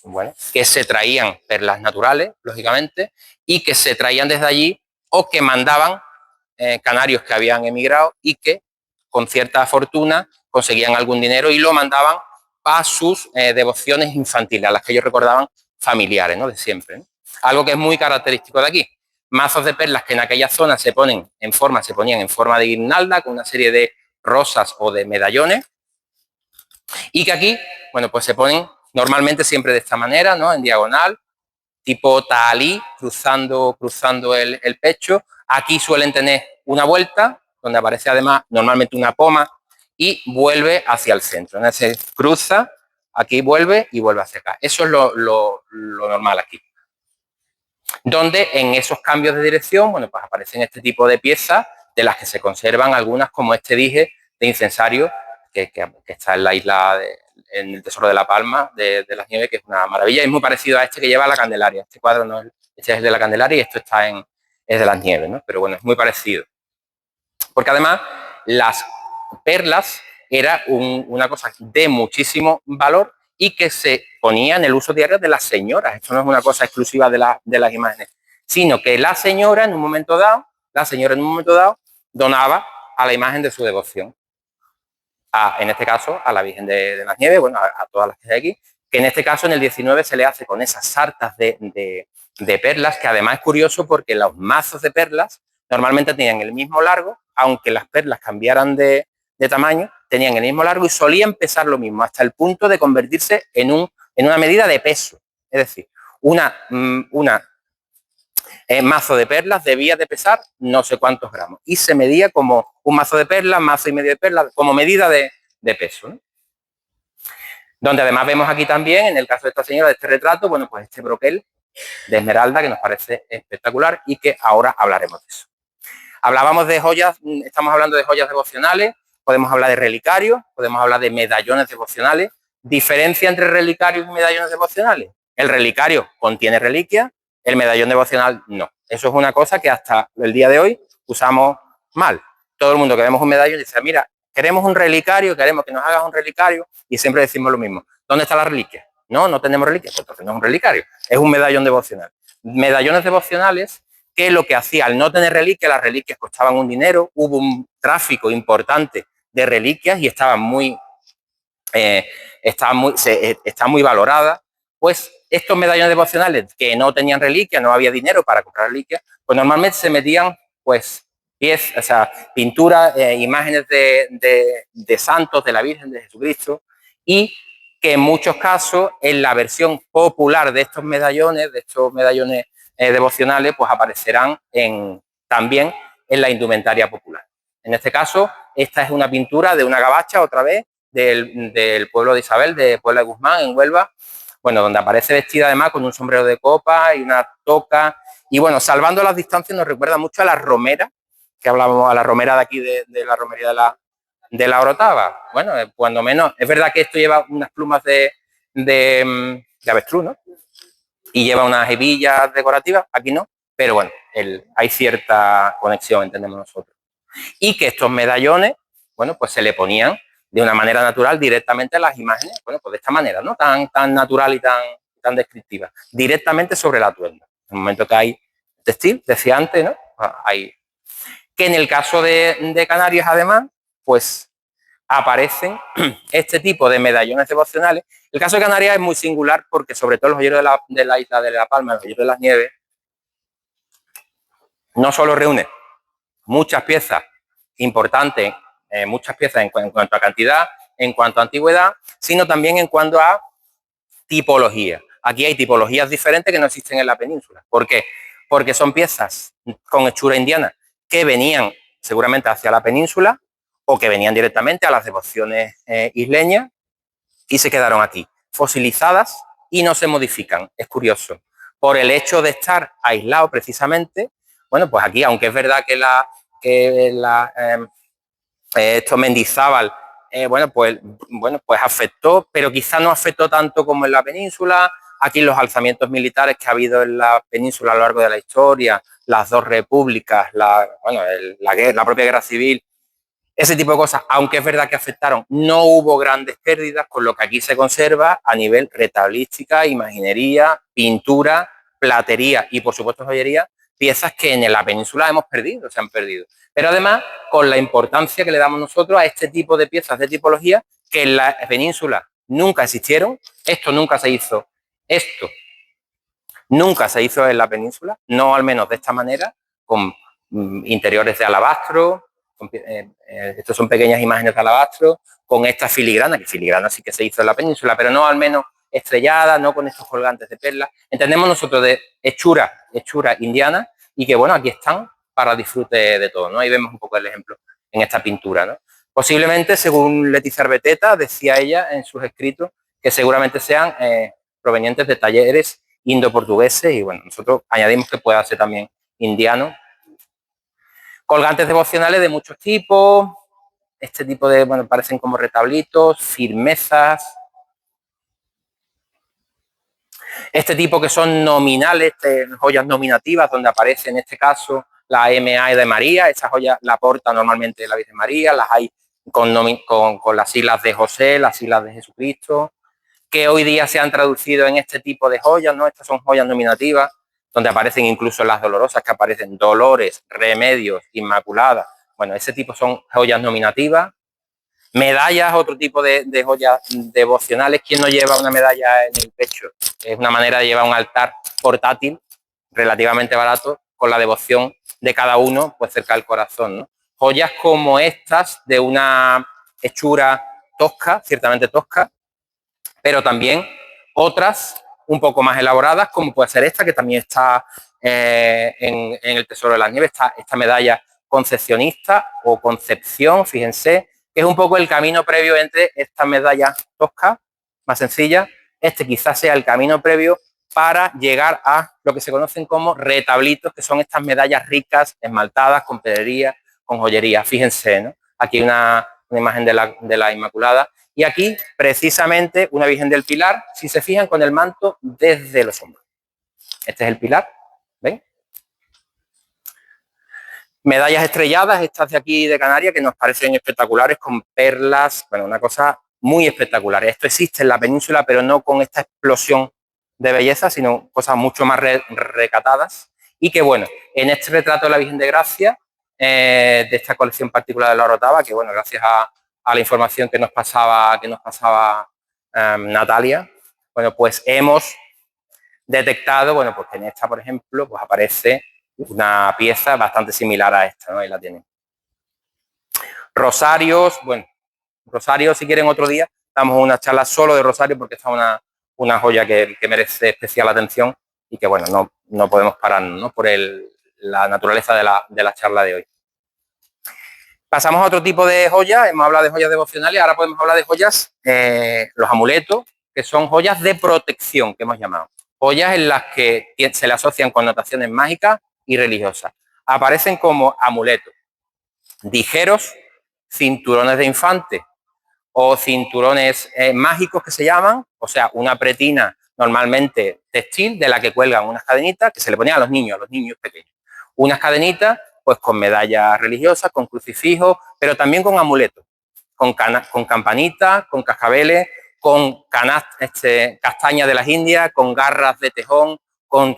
bueno, que se traían perlas naturales, lógicamente, y que se traían desde allí o que mandaban canarios que habían emigrado y que con cierta fortuna conseguían algún dinero y lo mandaban a sus devociones infantiles, a las que ellos recordaban familiares, ¿no? De siempre, ¿no? Algo que es muy característico de aquí. Mazos de perlas que en aquella zona se ponían en forma de guirnalda, con una serie de rosas o de medallones, y que aquí, bueno, pues se ponen normalmente siempre de esta manera, ¿no? En diagonal, tipo tahalí, cruzando el pecho. Aquí suelen tener una vuelta, donde aparece además normalmente una poma, y vuelve hacia el centro. Entonces cruza, aquí vuelve y vuelve hacia acá. Eso es lo normal aquí. Donde en esos cambios de dirección, bueno, pues aparecen este tipo de piezas, de las que se conservan algunas, como este dije de incensario, que está en la isla, en el Tesoro de La Palma, de las Nieves, que es una maravilla. Es muy parecido a este que lleva la Candelaria. Este cuadro no es, este es el de la Candelaria y esto es de las Nieves, ¿no? Pero bueno, es muy parecido. Porque además las perlas era una cosa de muchísimo valor y que se ponía en el uso diario de las señoras. Esto no es una cosa exclusiva de las imágenes, sino que la señora en un momento dado donaba a la imagen de su devoción. En este caso, a la Virgen de las Nieves, bueno, a todas las que hay aquí, que en este caso en el 19 se le hace con esas sartas de perlas, que además es curioso porque los mazos de perlas normalmente tenían el mismo largo, aunque las perlas cambiaran de tamaño, tenían el mismo largo y solían pesar lo mismo, hasta el punto de convertirse en una medida de peso. Es decir, mazo de perlas debía de pesar no sé cuántos gramos y se medía como un mazo de perlas, mazo y medio de perlas, como medida de peso, ¿no? Donde además vemos aquí también, en el caso de esta señora, de este retrato, bueno, pues este broquel de esmeralda que nos parece espectacular y que ahora hablaremos de eso. Hablábamos de joyas, estamos hablando de joyas devocionales, podemos hablar de relicarios, podemos hablar de medallones devocionales. ¿Diferencia entre relicarios y medallones devocionales? El relicario contiene reliquias, el medallón devocional no. Eso es una cosa que hasta el día de hoy usamos mal. Todo el mundo que vemos un medallón dice, mira, queremos un relicario, queremos que nos hagas un relicario, y siempre decimos lo mismo. ¿Dónde está la reliquia? No, no tenemos reliquia, pues entonces no es un relicario, es un medallón devocional. Medallones devocionales que lo que hacía, al no tener reliquias, las reliquias costaban un dinero, hubo un tráfico importante de reliquias y estaban muy valoradas, pues estos medallones devocionales que no tenían reliquias, no había dinero para comprar reliquias, pues normalmente se metían pues piezas, o sea, pinturas, imágenes de santos, de la Virgen, de Jesucristo, y que en muchos casos en la versión popular de estos medallones devocionales, pues aparecerán también en la indumentaria popular. En este caso, esta es una pintura de una gabacha, otra vez, del pueblo de Isabel, de Puebla de Guzmán, en Huelva, bueno, donde aparece vestida además con un sombrero de copa y una toca. Y bueno, salvando las distancias, nos recuerda mucho a la romera, que hablábamos, a la romera de aquí, de la romería de la Orotava. Bueno, cuando menos, es verdad que esto lleva unas plumas de avestruz, ¿no? Y lleva unas hebillas decorativas, aquí no, pero bueno, hay cierta conexión, entendemos nosotros. Y que estos medallones, bueno, pues se le ponían de una manera natural directamente a las imágenes, bueno, pues de esta manera, ¿no? Tan natural y tan descriptiva, directamente sobre el atuendo. En el momento que hay textil, decía antes, ¿no? Hay. Que en el caso de Canarias, además, pues aparecen este tipo de medallones devocionales. El caso de Canarias es muy singular porque, sobre todo, los joyeros de la isla de La Palma, los joyeros de las Nieves, no solo reúnen muchas piezas importantes, muchas piezas en cuanto a cantidad, en cuanto a antigüedad, sino también en cuanto a tipología. Aquí hay tipologías diferentes que no existen en la península. ¿Por qué? Porque son piezas con hechura indiana que venían seguramente hacia la península o que venían directamente a las devociones isleñas y se quedaron aquí, fosilizadas y no se modifican. Es curioso. Por el hecho de estar aislados precisamente, bueno, pues aquí, aunque es verdad que esto Mendizábal, bueno, pues afectó, pero quizá no afectó tanto como en la península. Aquí los alzamientos militares que ha habido en la península a lo largo de la historia, las dos repúblicas, la propia guerra civil, ese tipo de cosas, aunque es verdad que afectaron, no hubo grandes pérdidas, con lo que aquí se conserva a nivel retablística, imaginería, pintura, platería y, por supuesto, joyería, piezas que en la península hemos perdido, se han perdido. Pero además, con la importancia que le damos nosotros a este tipo de piezas de tipología que en la península nunca existieron, esto nunca se hizo en la península, no al menos de esta manera, con interiores de alabastro. Estas son pequeñas imágenes de alabastro con esta filigrana, que filigrana sí que se hizo en la península, pero no al menos estrellada, no con estos colgantes de perlas. Entendemos nosotros de hechura indiana y que, bueno, aquí están para disfrute de todo, ¿no? Ahí vemos un poco el ejemplo en esta pintura, ¿no? Posiblemente, según Leticia Arbeteta, decía ella en sus escritos, que seguramente sean provenientes de talleres indo-portugueses y, bueno, nosotros añadimos que pueda ser también indiano. Colgantes devocionales de muchos tipos, este tipo de, bueno, parecen como retablitos, firmezas. Este tipo que son nominales, joyas nominativas, donde aparece en este caso la MA de María. Esa joya la porta normalmente la Virgen María, las hay con las siglas de José, las siglas de Jesucristo, que hoy día se han traducido en este tipo de joyas, ¿no? Estas son joyas nominativas, donde aparecen incluso las dolorosas, que aparecen Dolores, Remedios, Inmaculada. Bueno, ese tipo son joyas nominativas. Medallas, otro tipo de joyas devocionales. ¿Quién no lleva una medalla en el pecho? Es una manera de llevar un altar portátil relativamente barato con la devoción de cada uno pues cerca del corazón, ¿no? Joyas como estas de una hechura tosca, ciertamente tosca, pero también otras un poco más elaboradas, como puede ser esta, que también está en el Tesoro de las Nieves, esta medalla concepcionista o Concepción, fíjense, que es un poco el camino previo entre estas medallas toscas, más sencillas. Este quizás sea el camino previo para llegar a lo que se conocen como retablitos, que son estas medallas ricas, esmaltadas, con pedrería, con joyería. Fíjense, ¿no? Aquí hay una imagen de la Inmaculada y aquí precisamente una Virgen del Pilar, si se fijan, con el manto desde los hombros. Este es el pilar, ¿ven? Medallas estrelladas, estas de aquí de Canarias, que nos parecen espectaculares, con perlas, bueno, una cosa muy espectacular. Esto existe en la península, pero no con esta explosión de belleza, sino cosas mucho más recatadas. Y que, bueno, en este retrato de la Virgen de Gracia, de esta colección particular de la Orotava, que, bueno, gracias a la información que nos pasaba Natalia, bueno, pues hemos detectado, bueno, pues que en esta, por ejemplo, pues aparece una pieza bastante similar a esta, ¿no? Ahí la tienen. Rosarios, bueno, rosarios, si quieren otro día, damos una charla solo de rosario porque está una joya que merece especial atención y que, bueno, no podemos pararnos, ¿no? Por la naturaleza de la charla de hoy. Pasamos a otro tipo de joyas, hemos hablado de joyas devocionales, ahora podemos hablar de joyas, los amuletos, que son joyas de protección, que hemos llamado. Joyas en las que se le asocian connotaciones mágicas y religiosas. Aparecen como amuletos, dijeros, cinturones de infante o cinturones mágicos que se llaman, o sea, una pretina normalmente textil de la que cuelgan unas cadenitas que se le ponían a los niños pequeños. Unas cadenitas pues con medallas religiosas, con crucifijos, pero también con amuletos, con campanitas, con cascabeles, con castañas de las Indias, con garras de tejón, con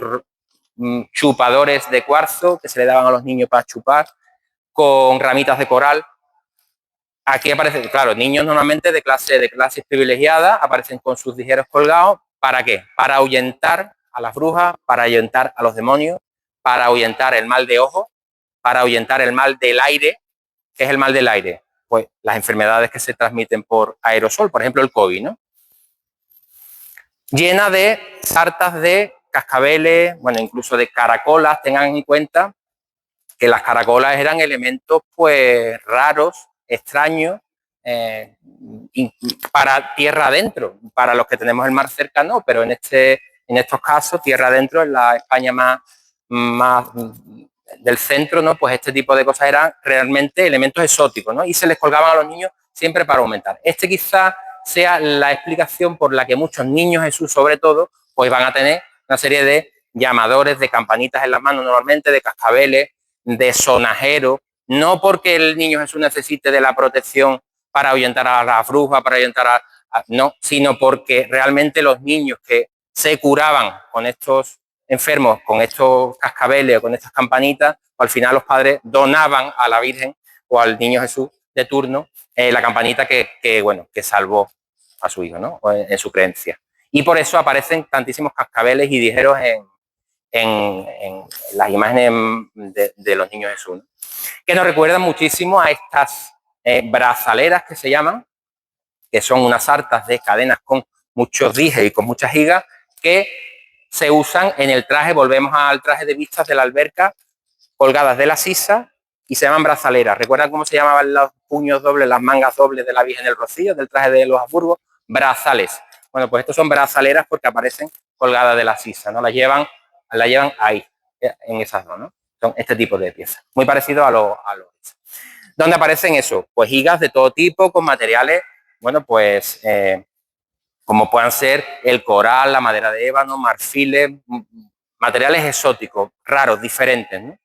chupadores de cuarzo que se le daban a los niños para chupar, con ramitas de coral. Aquí aparecen, claro, niños normalmente de clases privilegiadas, aparecen con sus dijeros colgados. ¿Para qué? Para ahuyentar a las brujas, para ahuyentar a los demonios, para ahuyentar el mal de ojo, para ahuyentar el mal del aire. ¿Qué es el mal del aire? Pues las enfermedades que se transmiten por aerosol, por ejemplo el COVID, ¿no? Llena de sartas de cascabeles, bueno, incluso de caracolas. Tengan en cuenta que las caracolas eran elementos pues raros, extraños, para tierra adentro. Para los que tenemos el mar cerca no, pero en estos casos, tierra adentro, en la España más del centro, ¿no? Pues este tipo de cosas eran realmente elementos exóticos, ¿no? Y se les colgaban a los niños siempre para aumentar. Este quizá sea la explicación por la que muchos niños Jesús, sobre todo, pues van a tener una serie de llamadores, de campanitas en las manos normalmente, de cascabeles, de sonajero, no porque el niño Jesús necesite de la protección para ahuyentar a las brujas, para ahuyentar no, sino porque realmente los niños que se curaban con estos enfermos, con estos cascabeles o con estas campanitas, al final los padres donaban a la Virgen o al niño Jesús de turno la campanita que salvó a su hijo, ¿no? En su creencia. Y por eso aparecen tantísimos cascabeles y dijeros en las imágenes de los niños Jesús, ¿no? Que nos recuerdan muchísimo a estas brazaleras que se llaman, que son unas sartas de cadenas con muchos dijes y con muchas gigas que se usan en el traje. Volvemos al traje de vistas de la alberca, colgadas de la sisa, y se llaman brazaleras. ¿Recuerdan cómo se llamaban los puños dobles, las mangas dobles de la Virgen del Rocío, del traje de los Habsburgo? Brazales. Bueno, pues estos son brazaleras porque aparecen colgadas de la sisa, ¿no? La llevan ahí, en esas dos, ¿no? Son este tipo de piezas. Muy parecido a los ¿Dónde aparecen eso? Pues higas de todo tipo, con materiales, bueno, pues como puedan ser el coral, la madera de ébano, marfiles, materiales exóticos, raros, diferentes, ¿no?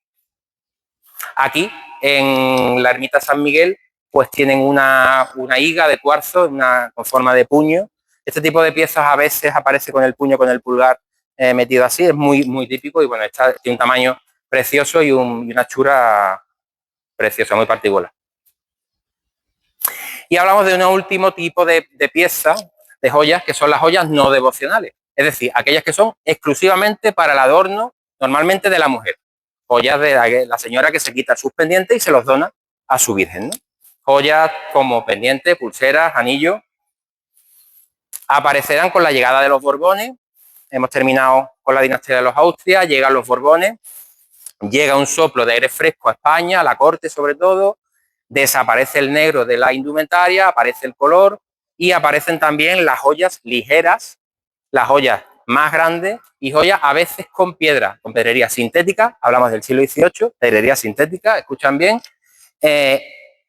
Aquí, en la ermita San Miguel, pues tienen una higa de cuarzo con forma de puño. Este tipo de piezas a veces aparece con el puño, con el pulgar metido así, es muy, muy típico y bueno, tiene un tamaño precioso y una hechura preciosa, muy particular. Y hablamos de un último tipo de piezas, de joyas, que son las joyas no devocionales, es decir, aquellas que son exclusivamente para el adorno, normalmente de la mujer. Joyas de la señora que se quita sus pendientes y se los dona a su virgen, ¿no? Joyas como pendientes, pulseras, anillos. Aparecerán con la llegada de los Borbones. Hemos terminado con la dinastía de los Austrias, llegan los Borbones, llega un soplo de aire fresco a España, a la corte sobre todo, desaparece el negro de la indumentaria, aparece el color y aparecen también las joyas ligeras, las joyas más grandes y joyas a veces con piedra, con pedrería sintética. Hablamos del siglo XVIII, pedrería sintética, escuchan bien,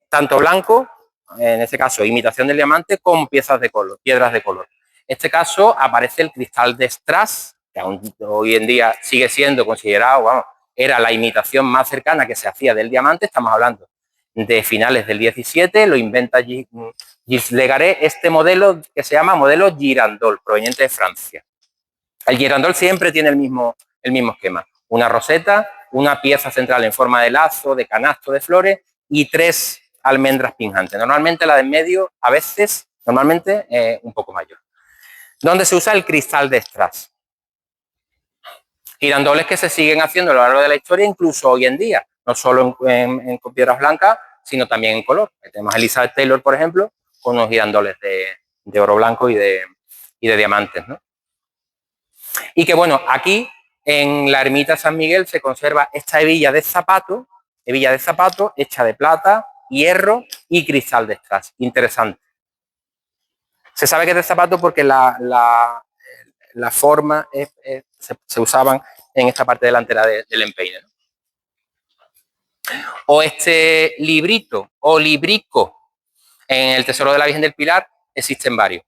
tanto blanco, en este caso imitación del diamante, como piezas de color, piedras de color. En este caso aparece el cristal de Strass, que aún hoy en día sigue siendo considerado, vamos, era la imitación más cercana que se hacía del diamante. Estamos hablando de finales del 17, lo inventa Gilles Legaré, este modelo que se llama modelo Girandol, proveniente de Francia. El girandol siempre tiene el mismo esquema. Una roseta, una pieza central en forma de lazo, de canasto de flores y 3 almendras pinjantes. Normalmente la de en medio, a veces, normalmente un poco mayor. ¿Dónde se usa el cristal de Strass? Girandoles que se siguen haciendo a lo largo de la historia, incluso hoy en día, no solo con piedras blancas, sino también en color. Tenemos a Elizabeth Taylor, por ejemplo, con unos girandoles de oro blanco y de diamantes, ¿no? Y que bueno, aquí en la ermita San Miguel se conserva esta hebilla de zapato hecha de plata, hierro y cristal de Strass. Interesante. Se sabe que es de zapato porque la forma se usaban en esta parte delantera del empeine, ¿no? O este librito o librico en el Tesoro de la Virgen del Pilar, existen varios.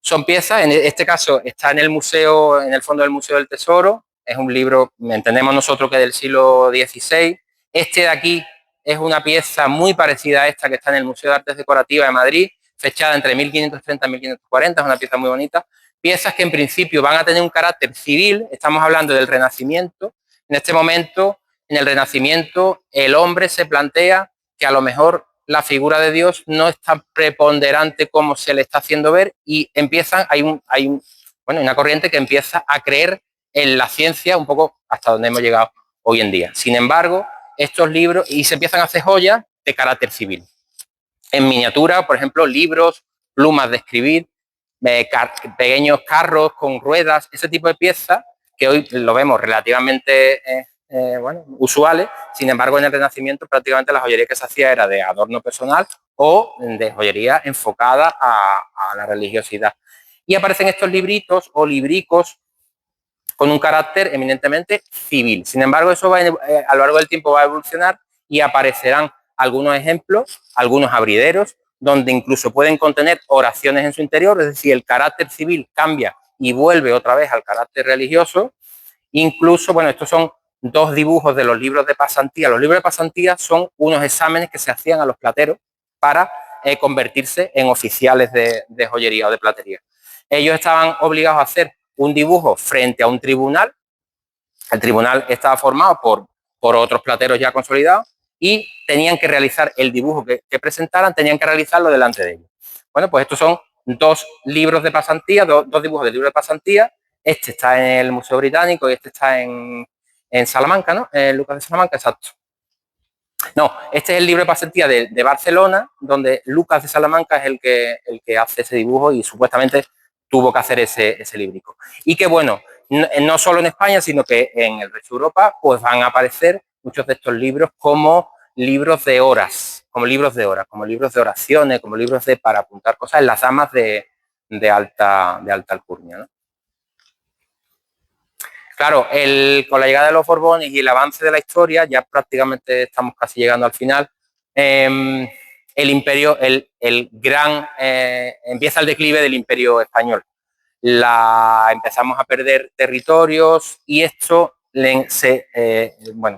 Son piezas, en este caso está en el museo, en el fondo del Museo del Tesoro. Es un libro, entendemos nosotros que del siglo XVI. Este de aquí es una pieza muy parecida a esta que está en el Museo de Artes Decorativas de Madrid, fechada entre 1530 y 1540, es una pieza muy bonita. Piezas que en principio van a tener un carácter civil, estamos hablando del Renacimiento. En este momento, en el Renacimiento, el hombre se plantea que a lo mejor la figura de Dios no es tan preponderante como se le está haciendo ver y hay una corriente que empieza a creer en la ciencia un poco hasta donde hemos llegado hoy en día. Sin embargo, estos libros, y se empiezan a hacer joyas de carácter civil. En miniatura, por ejemplo, libros, plumas de escribir, pequeños carros con ruedas, ese tipo de piezas que hoy lo vemos relativamente usuales. Sin embargo, en el Renacimiento prácticamente la joyería que se hacía era de adorno personal o de joyería enfocada a la religiosidad. Y aparecen estos libritos o libricos con un carácter eminentemente civil. Sin embargo, eso a lo largo del tiempo va a evolucionar y aparecerán algunos ejemplos, algunos abrideros, donde incluso pueden contener oraciones en su interior, es decir, el carácter civil cambia y vuelve otra vez al carácter religioso. Incluso, bueno, estos son 2 dibujos de los libros de pasantía. Los libros de pasantía son unos exámenes que se hacían a los plateros para convertirse en oficiales de joyería o de platería. Ellos estaban obligados a hacer un dibujo frente a un tribunal. El tribunal estaba formado por otros plateros ya consolidados y tenían que realizar el dibujo que presentaran, tenían que realizarlo delante de ellos. Bueno, pues estos son 2 libros de pasantía, 2 dibujos de libro de pasantía. Este está en el Museo Británico y este está en Salamanca, ¿no? Lucas de Salamanca, exacto. No, este es el libro de pasantía de Barcelona, donde Lucas de Salamanca es el que hace ese dibujo y supuestamente tuvo que hacer ese librico. Y que bueno, no solo en España, sino que en el resto de Europa, pues van a aparecer muchos de estos libros como libros de horas, como libros de oraciones, como libros para apuntar cosas en las damas de alta alcurnia, ¿no? Claro, con la llegada de los Borbones y el avance de la historia, ya prácticamente estamos casi llegando al final, el imperio, empieza el declive del imperio español. Empezamos a perder territorios y esto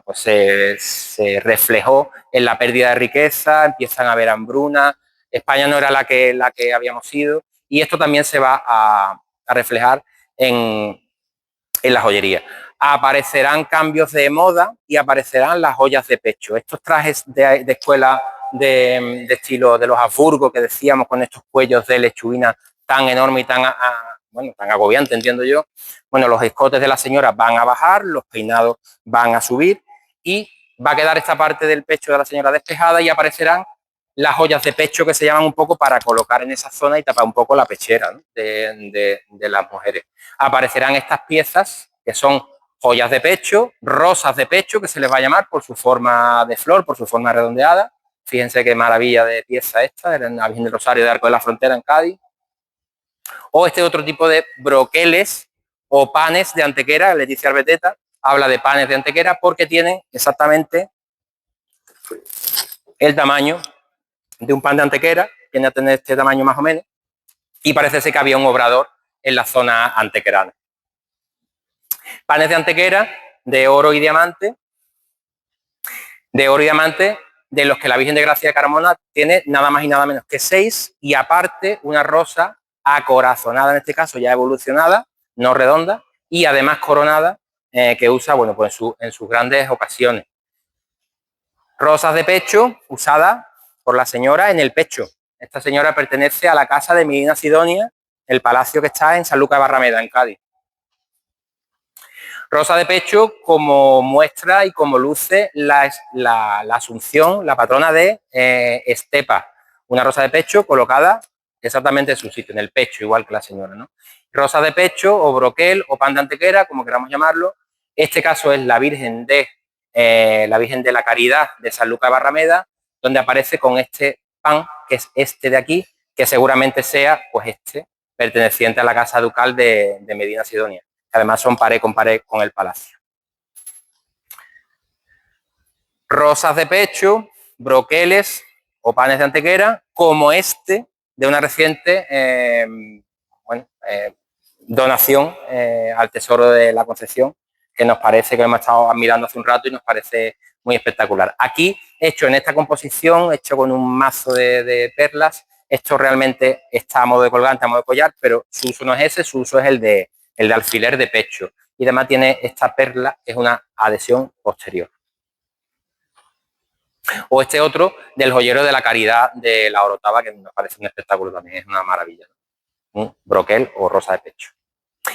se reflejó en la pérdida de riqueza, empiezan a haber hambruna, España no era la que habíamos sido y esto también se va a reflejar en la joyería. Aparecerán cambios de moda y aparecerán las joyas de pecho. Estos trajes de escuela de estilo de los Habsburgo que decíamos, con estos cuellos de lechuguina tan enorme y tan agobiante, entiendo yo. Bueno, los escotes de las señoras van a bajar, los peinados van a subir y va a quedar esta parte del pecho de la señora despejada y aparecerán las joyas de pecho que se llaman un poco para colocar en esa zona y tapar un poco la pechera, ¿no? de las mujeres. Aparecerán estas piezas que son joyas de pecho, rosas de pecho, que se les va a llamar por su forma de flor, por su forma redondeada. Fíjense qué maravilla de pieza esta, de la Virgen del Rosario de Arco de la Frontera en Cádiz. O este otro tipo de broqueles o panes de Antequera. Leticia Arbeteta habla de panes de Antequera porque tienen exactamente el tamaño de un pan de Antequera, tiene a tener este tamaño más o menos, y parece ser que había un obrador en la zona antequerana. Panes de Antequera de oro y diamante, de los que la Virgen de Gracia de Carmona tiene nada más y nada menos que 6, y aparte una rosa acorazonada, en este caso ya evolucionada, no redonda, y además coronada, que usa, bueno, pues en sus grandes ocasiones. Rosas de pecho usadas por la señora en el pecho. Esta señora pertenece a la casa de Medina Sidonia, el palacio que está en San Lucas de Barrameda, en Cádiz. Rosa de pecho como muestra y como luce la Asunción, la patrona de Estepa. Una rosa de pecho colocada exactamente en su sitio, en el pecho, igual que la señora, ¿no? Rosa de pecho o broquel o pan de Antequera, como queramos llamarlo. Este caso es la Virgen de la Caridad de San Lucas de Barrameda, donde aparece con este pan, que es este de aquí, que seguramente sea pues este, perteneciente a la casa ducal de Medina Sidonia, que además son pared con el palacio. Rosas de pecho, broqueles o panes de Antequera, como este de una reciente donación al Tesoro de la Concepción, que nos parece, que hemos estado admirando hace un rato y nos parece muy espectacular. Aquí, hecho en esta composición, hecho con un mazo de perlas, esto realmente está a modo de colgante, a modo de collar, pero su uso no es ese, su uso es el de alfiler de pecho. Y además tiene esta perla, que es una adhesión posterior. O este otro del joyero de la Caridad de la Orotava, que nos parece un espectáculo también, es una maravilla, ¿no? Un broquel o rosa de pecho.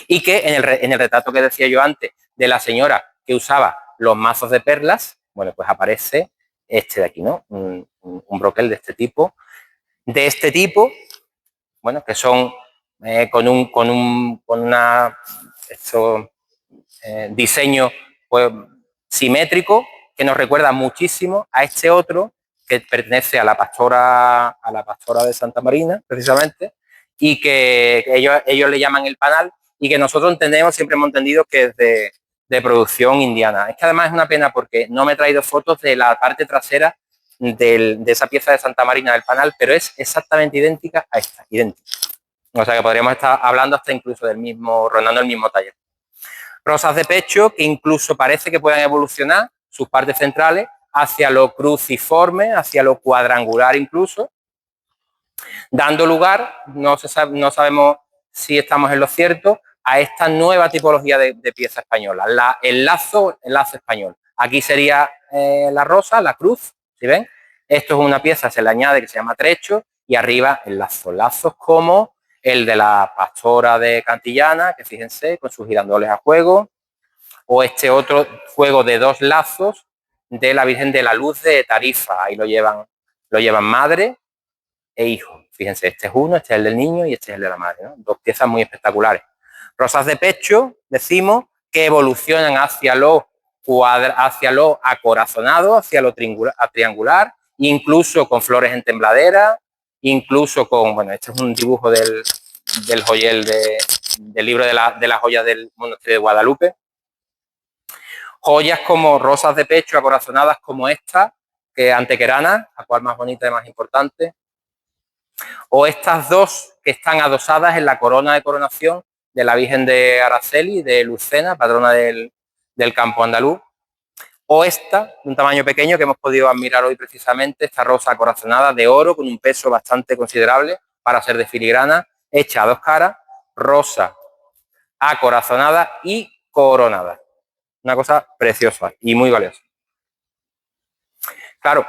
Y que en el retrato que decía yo antes de la señora que usaba los mazos de perlas, bueno, pues aparece este de aquí, ¿no? Un broquel de este tipo, bueno, que son con una diseño pues, simétrico, que nos recuerda muchísimo a este otro que pertenece a la pastora de Santa Marina, precisamente, y que ellos le llaman el panal, y que nosotros entendemos, siempre hemos entendido que es de producción indiana. Es que además es una pena porque no me he traído fotos de la parte trasera de esa pieza de Santa Marina del panal, pero es exactamente idéntica a esta, idéntica. O sea que podríamos estar hablando hasta incluso del mismo, rondando el mismo taller. Rosas de pecho que incluso parece que puedan evolucionar sus partes centrales hacia lo cruciforme, hacia lo cuadrangular incluso, dando lugar, no sabemos si estamos en lo cierto, a esta nueva tipología de pieza española, el lazo español. Aquí sería la rosa, la cruz, ¿sí ven? Esto es una pieza, se le añade, que se llama trecho, y arriba el lazo. Lazos como el de la pastora de Cantillana, que fíjense, con sus girandoles a juego, o este otro juego de 2 lazos de la Virgen de la Luz de Tarifa. Ahí lo llevan madre e hijo. Fíjense, este es uno, este es el del niño y este es el de la madre, ¿no? 2 piezas muy espectaculares. Rosas de pecho, decimos, que evolucionan hacia lo acorazonado, hacia lo triangular, incluso con flores en tembladera, incluso con, bueno, este es un dibujo del joyel del libro de las joyas del monasterio de Guadalupe. Joyas como rosas de pecho acorazonadas como esta, que antequerana, la cual más bonita y más importante, o estas 2 que están adosadas en la corona de coronación de la Virgen de Araceli, de Lucena, patrona del campo andaluz, o esta, de un tamaño pequeño, que hemos podido admirar hoy precisamente, esta rosa acorazonada de oro con un peso bastante considerable para ser de filigrana, hecha a 2 caras, rosa acorazonada y coronada. Una cosa preciosa y muy valiosa. Claro,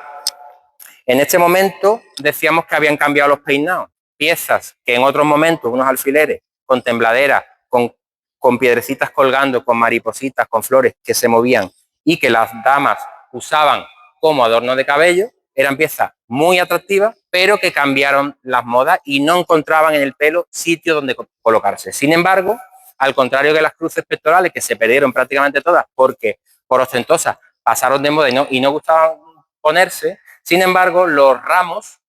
en este momento decíamos que habían cambiado los peinados. Piezas que en otros momentos, unos alfileres con tembladera, con piedrecitas colgando, con maripositas, con flores que se movían y que las damas usaban como adorno de cabello, eran piezas muy atractivas, pero que cambiaron las modas y no encontraban en el pelo sitio donde colocarse. Sin embargo, al contrario que las cruces pectorales, que se perdieron prácticamente todas porque por ostentosas pasaron de moda y no gustaban ponerse, sin embargo, los ramos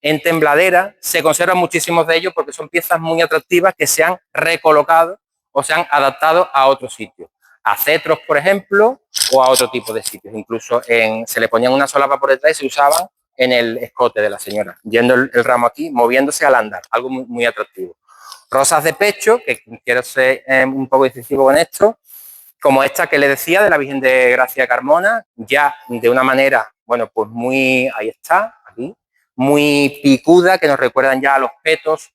en tembladera se conservan muchísimos de ellos porque son piezas muy atractivas que se han recolocado o se han adaptado a otros sitios, a cetros, por ejemplo, o a otro tipo de sitios. Incluso se le ponían una solapa por detrás y se usaban en el escote de la señora, yendo el ramo aquí, moviéndose al andar, algo muy, muy atractivo. Rosas de pecho, que quiero ser un poco decisivo con esto, como esta que le decía de la Virgen de Gracia Carmona, ya de una manera, bueno, pues muy, ahí está, aquí, muy picuda, que nos recuerdan ya a los petos,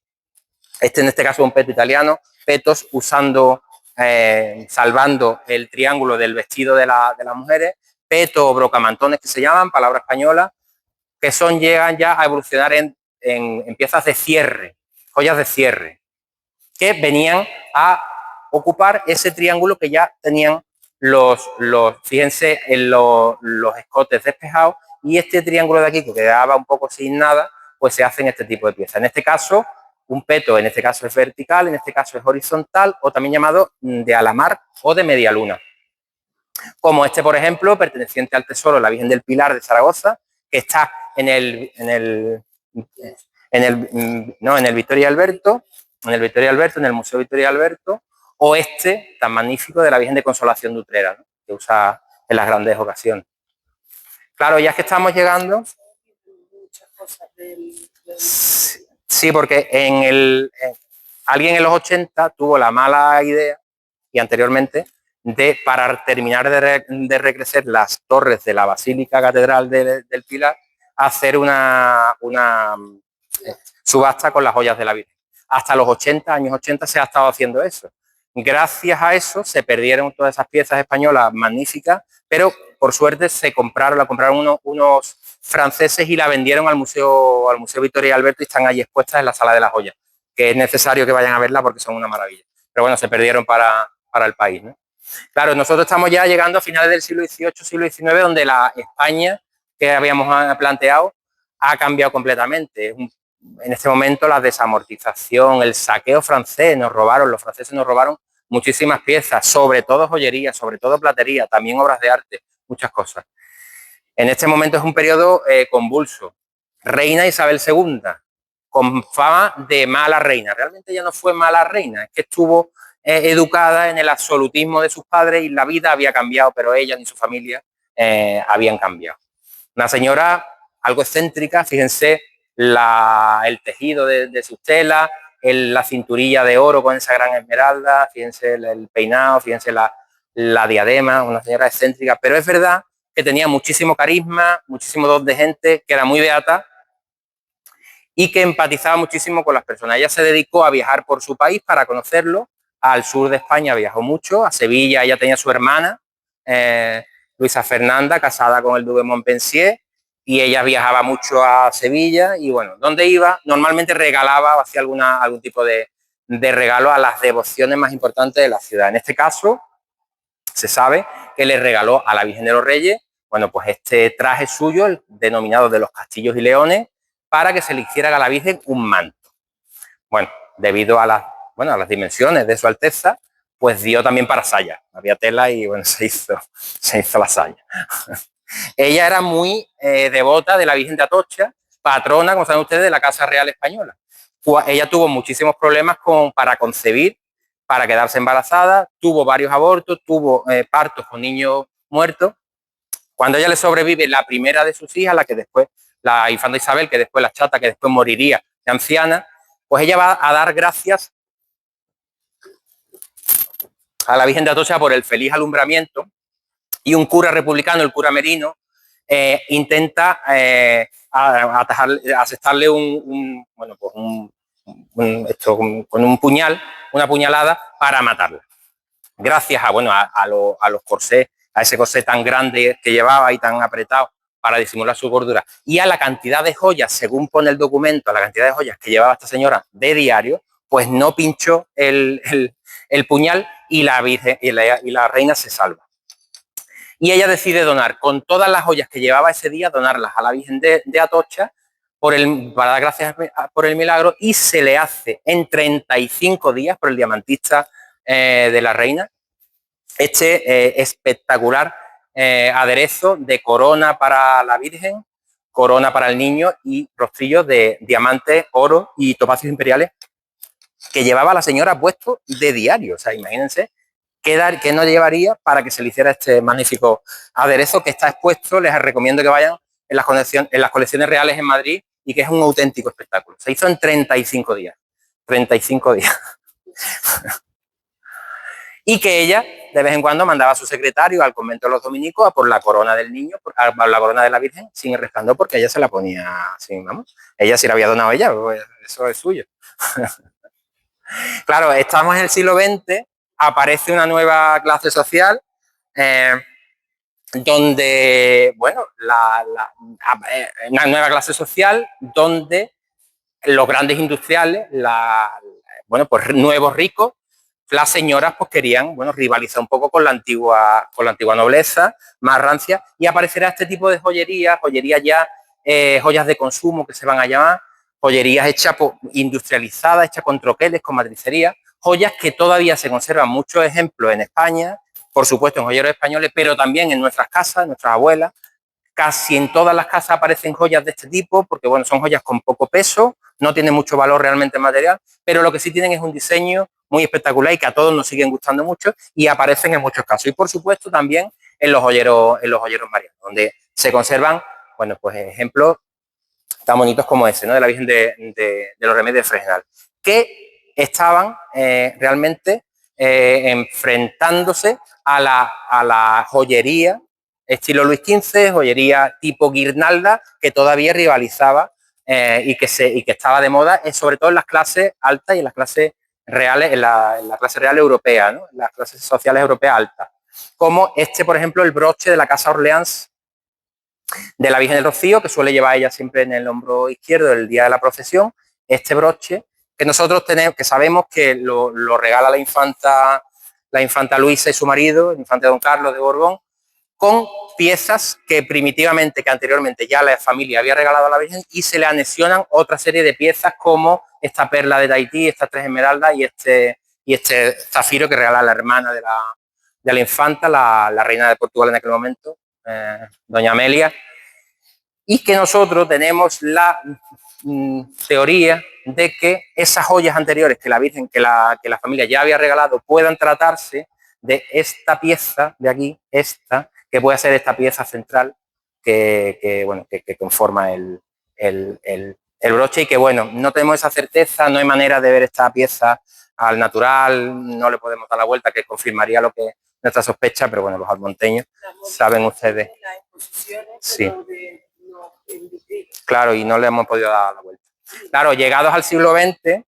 en este caso un peto italiano, petos usando, salvando el triángulo del vestido de las mujeres, peto o brocamantones que se llaman, palabra española, que llegan ya a evolucionar en piezas de cierre, joyas de cierre, que venían a ocupar ese triángulo que ya tenían fíjense en los escotes despejados, y este triángulo de aquí que quedaba un poco sin nada, pues se hacen este tipo de piezas. En este caso, un peto, en este caso es vertical, en este caso es horizontal, o también llamado de alamar o de media luna. Como este, por ejemplo, perteneciente al tesoro, la Virgen del Pilar de Zaragoza, que está en el Victoria Alberto, en el Museo Victoria Alberto, o este tan magnífico de la Virgen de Consolación de Utrera, ¿no?, que usa en las grandes ocasiones. Claro, ya es que estamos llegando. Sí, porque alguien en los 80 tuvo la mala idea, y anteriormente, para terminar de recrecer las torres de la Basílica Catedral del Pilar, hacer una subasta con las joyas de la Virgen. Hasta los años 80 se ha estado haciendo eso. Gracias a eso se perdieron todas esas piezas españolas magníficas, pero por suerte la compraron unos franceses y la vendieron al Museo Victoria Alberto, y están allí expuestas en la Sala de las Joyas, que es necesario que vayan a verla porque son una maravilla. Pero bueno, se perdieron para el país, ¿no? Claro, nosotros estamos ya llegando a finales del siglo XVIII, siglo XIX, donde la España que habíamos planteado ha cambiado completamente. En este momento la desamortización, el saqueo francés, los franceses nos robaron muchísimas piezas, sobre todo joyería, sobre todo platería, también obras de arte, muchas cosas. En este momento es un periodo convulso. Reina Isabel II, con fama de mala reina. Realmente ella no fue mala reina, es que estuvo educada en el absolutismo de sus padres y la vida había cambiado, pero ella ni su familia habían cambiado. Una señora algo excéntrica, fíjense el tejido de sus telas, la cinturilla de oro con esa gran esmeralda, fíjense el peinado, fíjense la diadema, una señora excéntrica, pero es verdad que tenía muchísimo carisma, muchísimo don de gente, que era muy beata y que empatizaba muchísimo con las personas. Ella se dedicó a viajar por su país para conocerlo. Al sur de España viajó mucho, a Sevilla ella tenía su hermana, Luisa Fernanda, casada con el duque de Montpensier, y ella viajaba mucho a Sevilla y bueno, donde iba normalmente regalaba o hacía algún tipo de regalo a las devociones más importantes de la ciudad. En este caso se sabe que le regaló a la Virgen de los Reyes, bueno, pues este traje suyo, el denominado de los Castillos y Leones, para que se le hiciera a la Virgen un manto. Bueno, debido a las dimensiones de su Alteza, pues dio también para saya. Había tela y bueno, se hizo la saya. Ella era muy devota de la Virgen de Atocha, patrona, como saben ustedes, de la Casa Real Española. Ella tuvo muchísimos problemas para concebir, para quedarse embarazada, tuvo varios abortos, tuvo partos con niños muertos. Cuando ella le sobrevive la primera de sus hijas, la infanta Isabel, que después la chata, que después moriría de anciana, pues ella va a dar gracias a la Virgen de Atocha por el feliz alumbramiento, y un cura republicano, el cura Merino, intenta asestarle con un puñal, una puñalada para matarla. Gracias a los corsés, a ese corsé tan grande que llevaba y tan apretado para disimular su gordura, y a la cantidad de joyas, según pone el documento, a la cantidad de joyas que llevaba esta señora de diario, pues no pinchó el puñal y la Virgen y la reina se salva. Y ella decide donar, con todas las joyas que llevaba ese día, donarlas a la Virgen de Atocha para dar gracias por el milagro, y se le hace en 35 días por el diamantista de la reina espectacular aderezo de corona para la Virgen, corona para el niño y rostrillos de diamantes, oro y topacios imperiales que llevaba la señora puesto de diario. O sea, imagínense qué no llevaría para que se le hiciera este magnífico aderezo que está expuesto. Les recomiendo que vayan en las colecciones reales en Madrid y que es un auténtico espectáculo. Se hizo en 35 días. 35 días. Y que ella, de vez en cuando, mandaba a su secretario al convento de los dominicos a por la corona del niño, a por la corona de la Virgen, sin el resplandor, porque ella se la ponía así, vamos. Ella sí la había donado ella, pues eso es suyo. Claro, estamos en el siglo XX, aparece una nueva clase social, donde, bueno, una nueva clase social donde los grandes industriales, bueno, pues nuevos ricos, las señoras pues querían, bueno, rivalizar un poco con la antigua nobleza, más rancia, y aparecerá este tipo de joyerías ya, joyas de consumo que se van a llamar, joyerías hechas industrializadas, hechas con troqueles, con matricería, joyas que todavía se conservan muchos ejemplos en España, por supuesto en joyeros españoles, pero también en nuestras casas, nuestras abuelas. Casi en todas las casas aparecen joyas de este tipo, porque bueno, son joyas con poco peso, no tienen mucho valor realmente material, pero lo que sí tienen es un diseño muy espectacular y que a todos nos siguen gustando mucho y aparecen en muchos casos. Y por supuesto también en los joyeros marianos, donde se conservan, bueno, pues ejemplos tan bonitos como ese, ¿no? De la Virgen de los Remedios de Fregenal, que estaban realmente enfrentándose a la joyería estilo Luis XV, joyería tipo guirnalda, que todavía rivalizaba y que estaba de moda, sobre todo en las clases altas y en las clases reales, en la clase real europea, ¿no? En las clases sociales europeas altas. Como por ejemplo, el broche de la Casa Orleans de la Virgen del Rocío, que suele llevar ella siempre en el hombro izquierdo el día de la procesión, este broche que nosotros tenemos, que sabemos que lo regala la infanta Luisa y su marido, el infante Don Carlos de Borbón, con piezas que anteriormente ya la familia había regalado a la Virgen, y se le anexionan otra serie de piezas como esta perla de Tahití, estas 3 esmeraldas y este zafiro que regala la hermana de la infanta, la reina de Portugal en aquel momento, doña Amelia, y que nosotros tenemos la teoría de que esas joyas anteriores que la Virgen, que la familia ya había regalado, puedan tratarse de esta pieza de aquí, que puede ser esta pieza central que conforma el broche, y que bueno, no tenemos esa certeza, no hay manera de ver esta pieza al natural, no le podemos dar la vuelta, que confirmaría lo que nuestra sospecha, pero bueno, los almonteños saben ustedes. Sí. Claro, y no le hemos podido dar la vuelta. Claro, llegados al siglo XX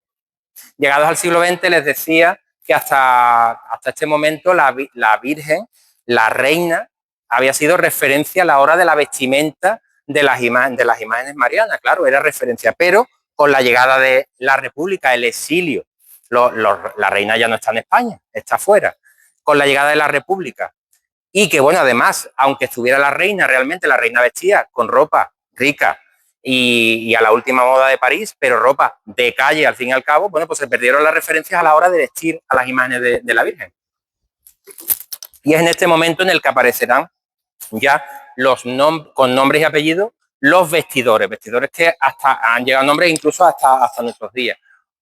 les decía que hasta este momento la Virgen, la reina, había sido referencia a la hora de la vestimenta de las imágenes marianas. Claro, era referencia, pero con la llegada de la República, el exilio, la reina ya no está en España, está fuera. Con la llegada de la República, y que bueno, además, aunque estuviera la reina, realmente la reina vestía con ropa rica y a la última moda de París, pero ropa de calle al fin y al cabo, bueno, pues se perdieron las referencias a la hora de vestir a las imágenes de la Virgen. Y es en este momento en el que aparecerán ya con nombres y apellidos los vestidores que hasta han llegado nombres incluso hasta nuestros días.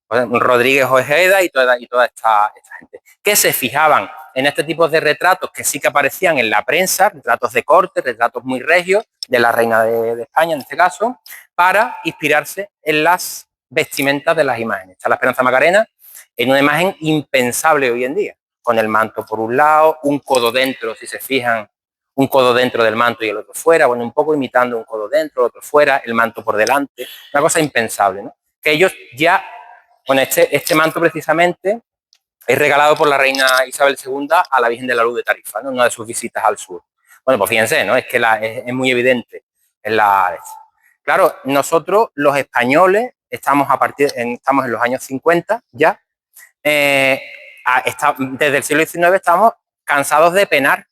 Rodríguez Ojeda y toda esta gente, que se fijaban en este tipo de retratos que sí que aparecían en la prensa, retratos de corte, retratos muy regios de la reina de España en este caso, para inspirarse en las vestimentas de las imágenes. Está la Esperanza Macarena en una imagen impensable hoy en día, con el manto por un lado, un codo dentro, si se fijan, un codo dentro del manto y el otro fuera, bueno, un poco imitando un codo dentro, el otro fuera, el manto por delante, una cosa impensable, ¿no? Que ellos ya, bueno, este manto precisamente es regalado por la reina Isabel II a la Virgen de la Luz de Tarifa, ¿no? En una de sus visitas al sur. Bueno, pues fíjense, ¿no? Es que es muy evidente. Claro, nosotros los españoles estamos en los años 50 ya. Desde el siglo XIX estamos cansados de penar.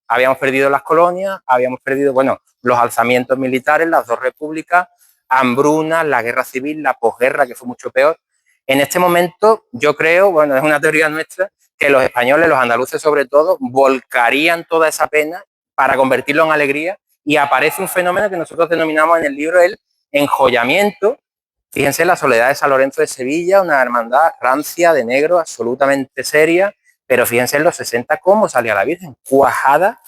Habíamos perdido las colonias, habíamos perdido, bueno, los alzamientos militares, las 2 repúblicas, hambruna, la guerra civil, la posguerra, que fue mucho peor. En este momento, yo creo, bueno, es una teoría nuestra, que los españoles, los andaluces sobre todo, volcarían toda esa pena para convertirlo en alegría, y aparece un fenómeno que nosotros denominamos en el libro el enjollamiento, Fíjense la Soledad de San Lorenzo de Sevilla, una hermandad rancia, de negro, absolutamente seria, pero fíjense en los 60 cómo salía la Virgen, cuajada,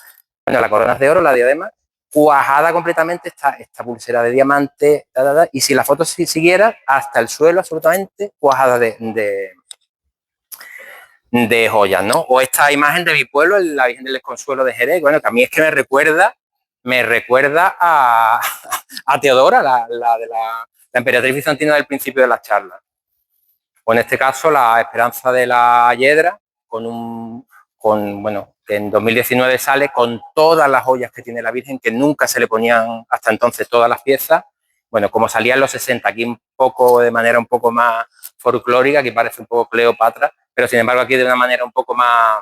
bueno, la corona es de oro, la diadema, cuajada completamente esta pulsera de diamante, y si la foto siguiera, hasta el suelo absolutamente cuajada de joyas, ¿no? O esta imagen de mi pueblo, la Virgen del Desconsuelo de Jerez, bueno, que a mí es que me recuerda a Teodora, la de la emperatriz bizantina del principio de las charlas. O en este caso, la Esperanza de la Hiedra, bueno, que en 2019 sale con todas las joyas que tiene la Virgen, que nunca se le ponían hasta entonces todas las piezas. Bueno, como salía en los 60, aquí un poco de manera un poco más folclórica, aquí parece un poco Cleopatra, pero sin embargo aquí de una manera un poco más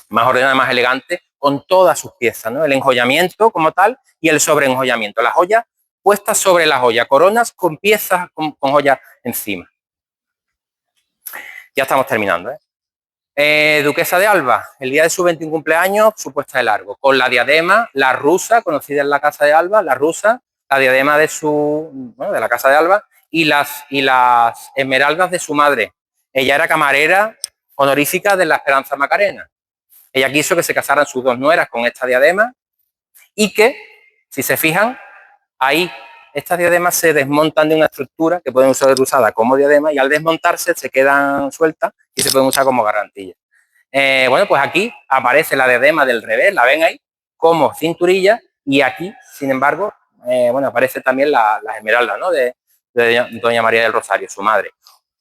ordenada, más elegante, con todas sus piezas, ¿no? El enjollamiento como tal y el sobreenjollamiento. Las joyas puestas sobre la joya, coronas con piezas con joyas encima. Ya estamos terminando, Duquesa de Alba, el día de su 21 cumpleaños, su puesta de largo, con la diadema, la rusa, conocida en la Casa de Alba, la rusa, la diadema de la Casa de Alba, y las esmeraldas de su madre. Ella era camarera honorífica de la Esperanza Macarena. Ella quiso que se casaran sus dos nueras con esta diadema y que, si se fijan, ahí estas diademas se desmontan de una estructura que pueden ser usadas como diadema y al desmontarse se quedan sueltas y se pueden usar como gargantilla. Bueno, pues aquí aparece la diadema del revés, la ven ahí, como cinturilla, y aquí, sin embargo, bueno, aparece también las esmeraldas, ¿no? de Doña María del Rosario, su madre.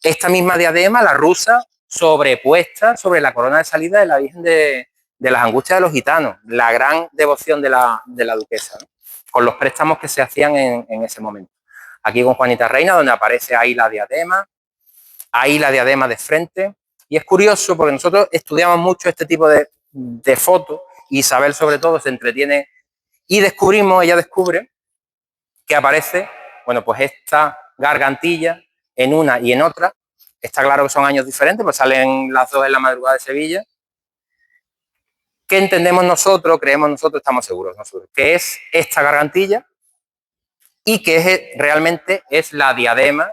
Esta misma diadema, la rusa, sobrepuesta sobre la corona de salida de la Virgen de las Angustias de los Gitanos, la gran devoción de la duquesa, ¿no? Con los préstamos que se hacían en ese momento. Aquí con Juanita Reina, donde aparece ahí la diadema de frente. Y es curioso porque nosotros estudiamos mucho este tipo de fotos, y Isabel sobre todo se entretiene, y ella descubre que aparece, bueno, pues esta gargantilla en una y en otra. Está claro que son años diferentes, pues salen las dos en la madrugada de Sevilla. ¿Qué entendemos nosotros, creemos nosotros, estamos seguros nosotros? Que es esta gargantilla y que realmente es la diadema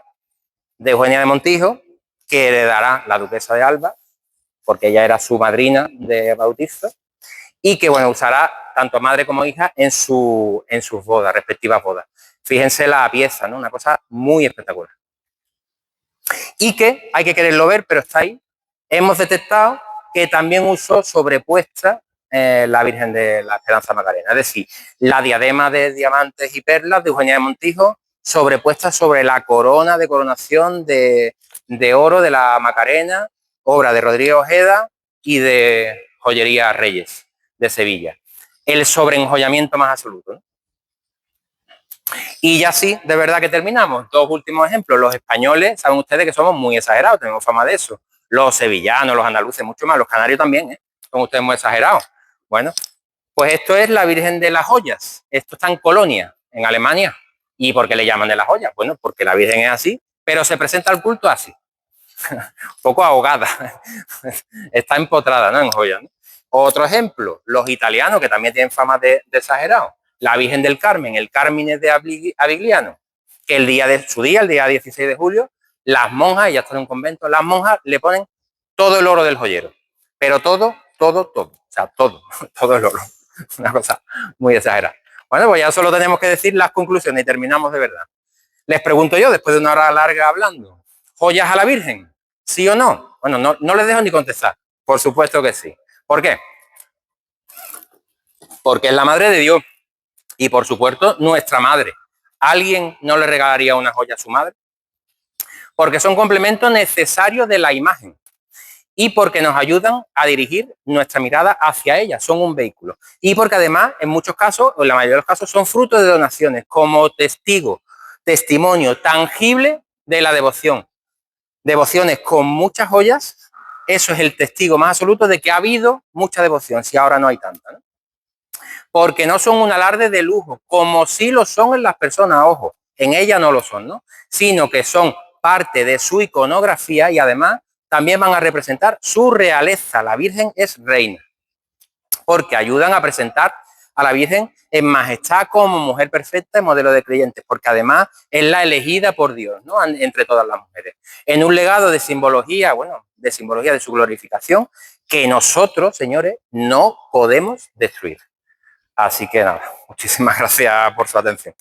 de Eugenia de Montijo, que heredará la duquesa de Alba, porque ella era su madrina de bautizo, y que, bueno, usará tanto madre como hija en sus bodas, respectivas bodas. Fíjense la pieza, ¿no? Una cosa muy espectacular. Y que hay que quererlo ver, pero está ahí. Hemos detectado que también usó sobrepuesta la Virgen de la Esperanza Macarena, es decir, la diadema de diamantes y perlas de Eugenia de Montijo sobrepuesta sobre la corona de coronación de oro de la Macarena, obra de Rodríguez Ojeda y de Joyería Reyes de Sevilla. El sobreenjollamiento más absoluto, ¿no? Y ya sí, de verdad que terminamos. Dos últimos ejemplos. Los españoles, saben ustedes que somos muy exagerados, tenemos fama de eso. Los sevillanos, los andaluces, mucho más. Los canarios también, son ustedes muy exagerados. Bueno, pues esto es la Virgen de las Joyas. Esto está en Colonia, en Alemania. ¿Y por qué le llaman de las Joyas? Bueno, porque la Virgen es así, pero se presenta al culto así. Un poco ahogada. Está empotrada, ¿no? En joyas, ¿no? Otro ejemplo, los italianos, que también tienen fama de exagerados. La Virgen del Carmen, el Carmine de Avigliano, que el día 16 de julio, las monjas, ya está en un convento, las monjas le ponen todo el oro del joyero. Pero todo. O sea, todo el oro. Una cosa muy exagerada. Bueno, pues ya solo tenemos que decir las conclusiones y terminamos de verdad. Les pregunto yo, después de una hora larga hablando, ¿joyas a la Virgen? ¿Sí o no? Bueno, no les dejo ni contestar. Por supuesto que sí. ¿Por qué? Porque es la madre de Dios. Y por supuesto, nuestra madre. ¿Alguien no le regalaría una joya a su madre? Porque son complementos necesarios de la imagen y porque nos ayudan a dirigir nuestra mirada hacia ella, son un vehículo. Y porque además, en muchos casos, o en la mayoría de los casos, son fruto de donaciones, como testimonio tangible de la devoción. Devociones con muchas joyas, eso es el testigo más absoluto de que ha habido mucha devoción, si ahora no hay tanta, ¿no? Porque no son un alarde de lujo, como sí lo son en las personas, ojo, en ella no lo son, ¿no? Sino que son parte de su iconografía y además también van a representar su realeza. La Virgen es reina, porque ayudan a presentar a la Virgen en majestad como mujer perfecta y modelo de creyentes, porque además es la elegida por Dios, ¿no? Entre todas las mujeres. En un legado de simbología, bueno, de simbología de su glorificación, que nosotros, señores, no podemos destruir. Así que nada, muchísimas gracias por su atención.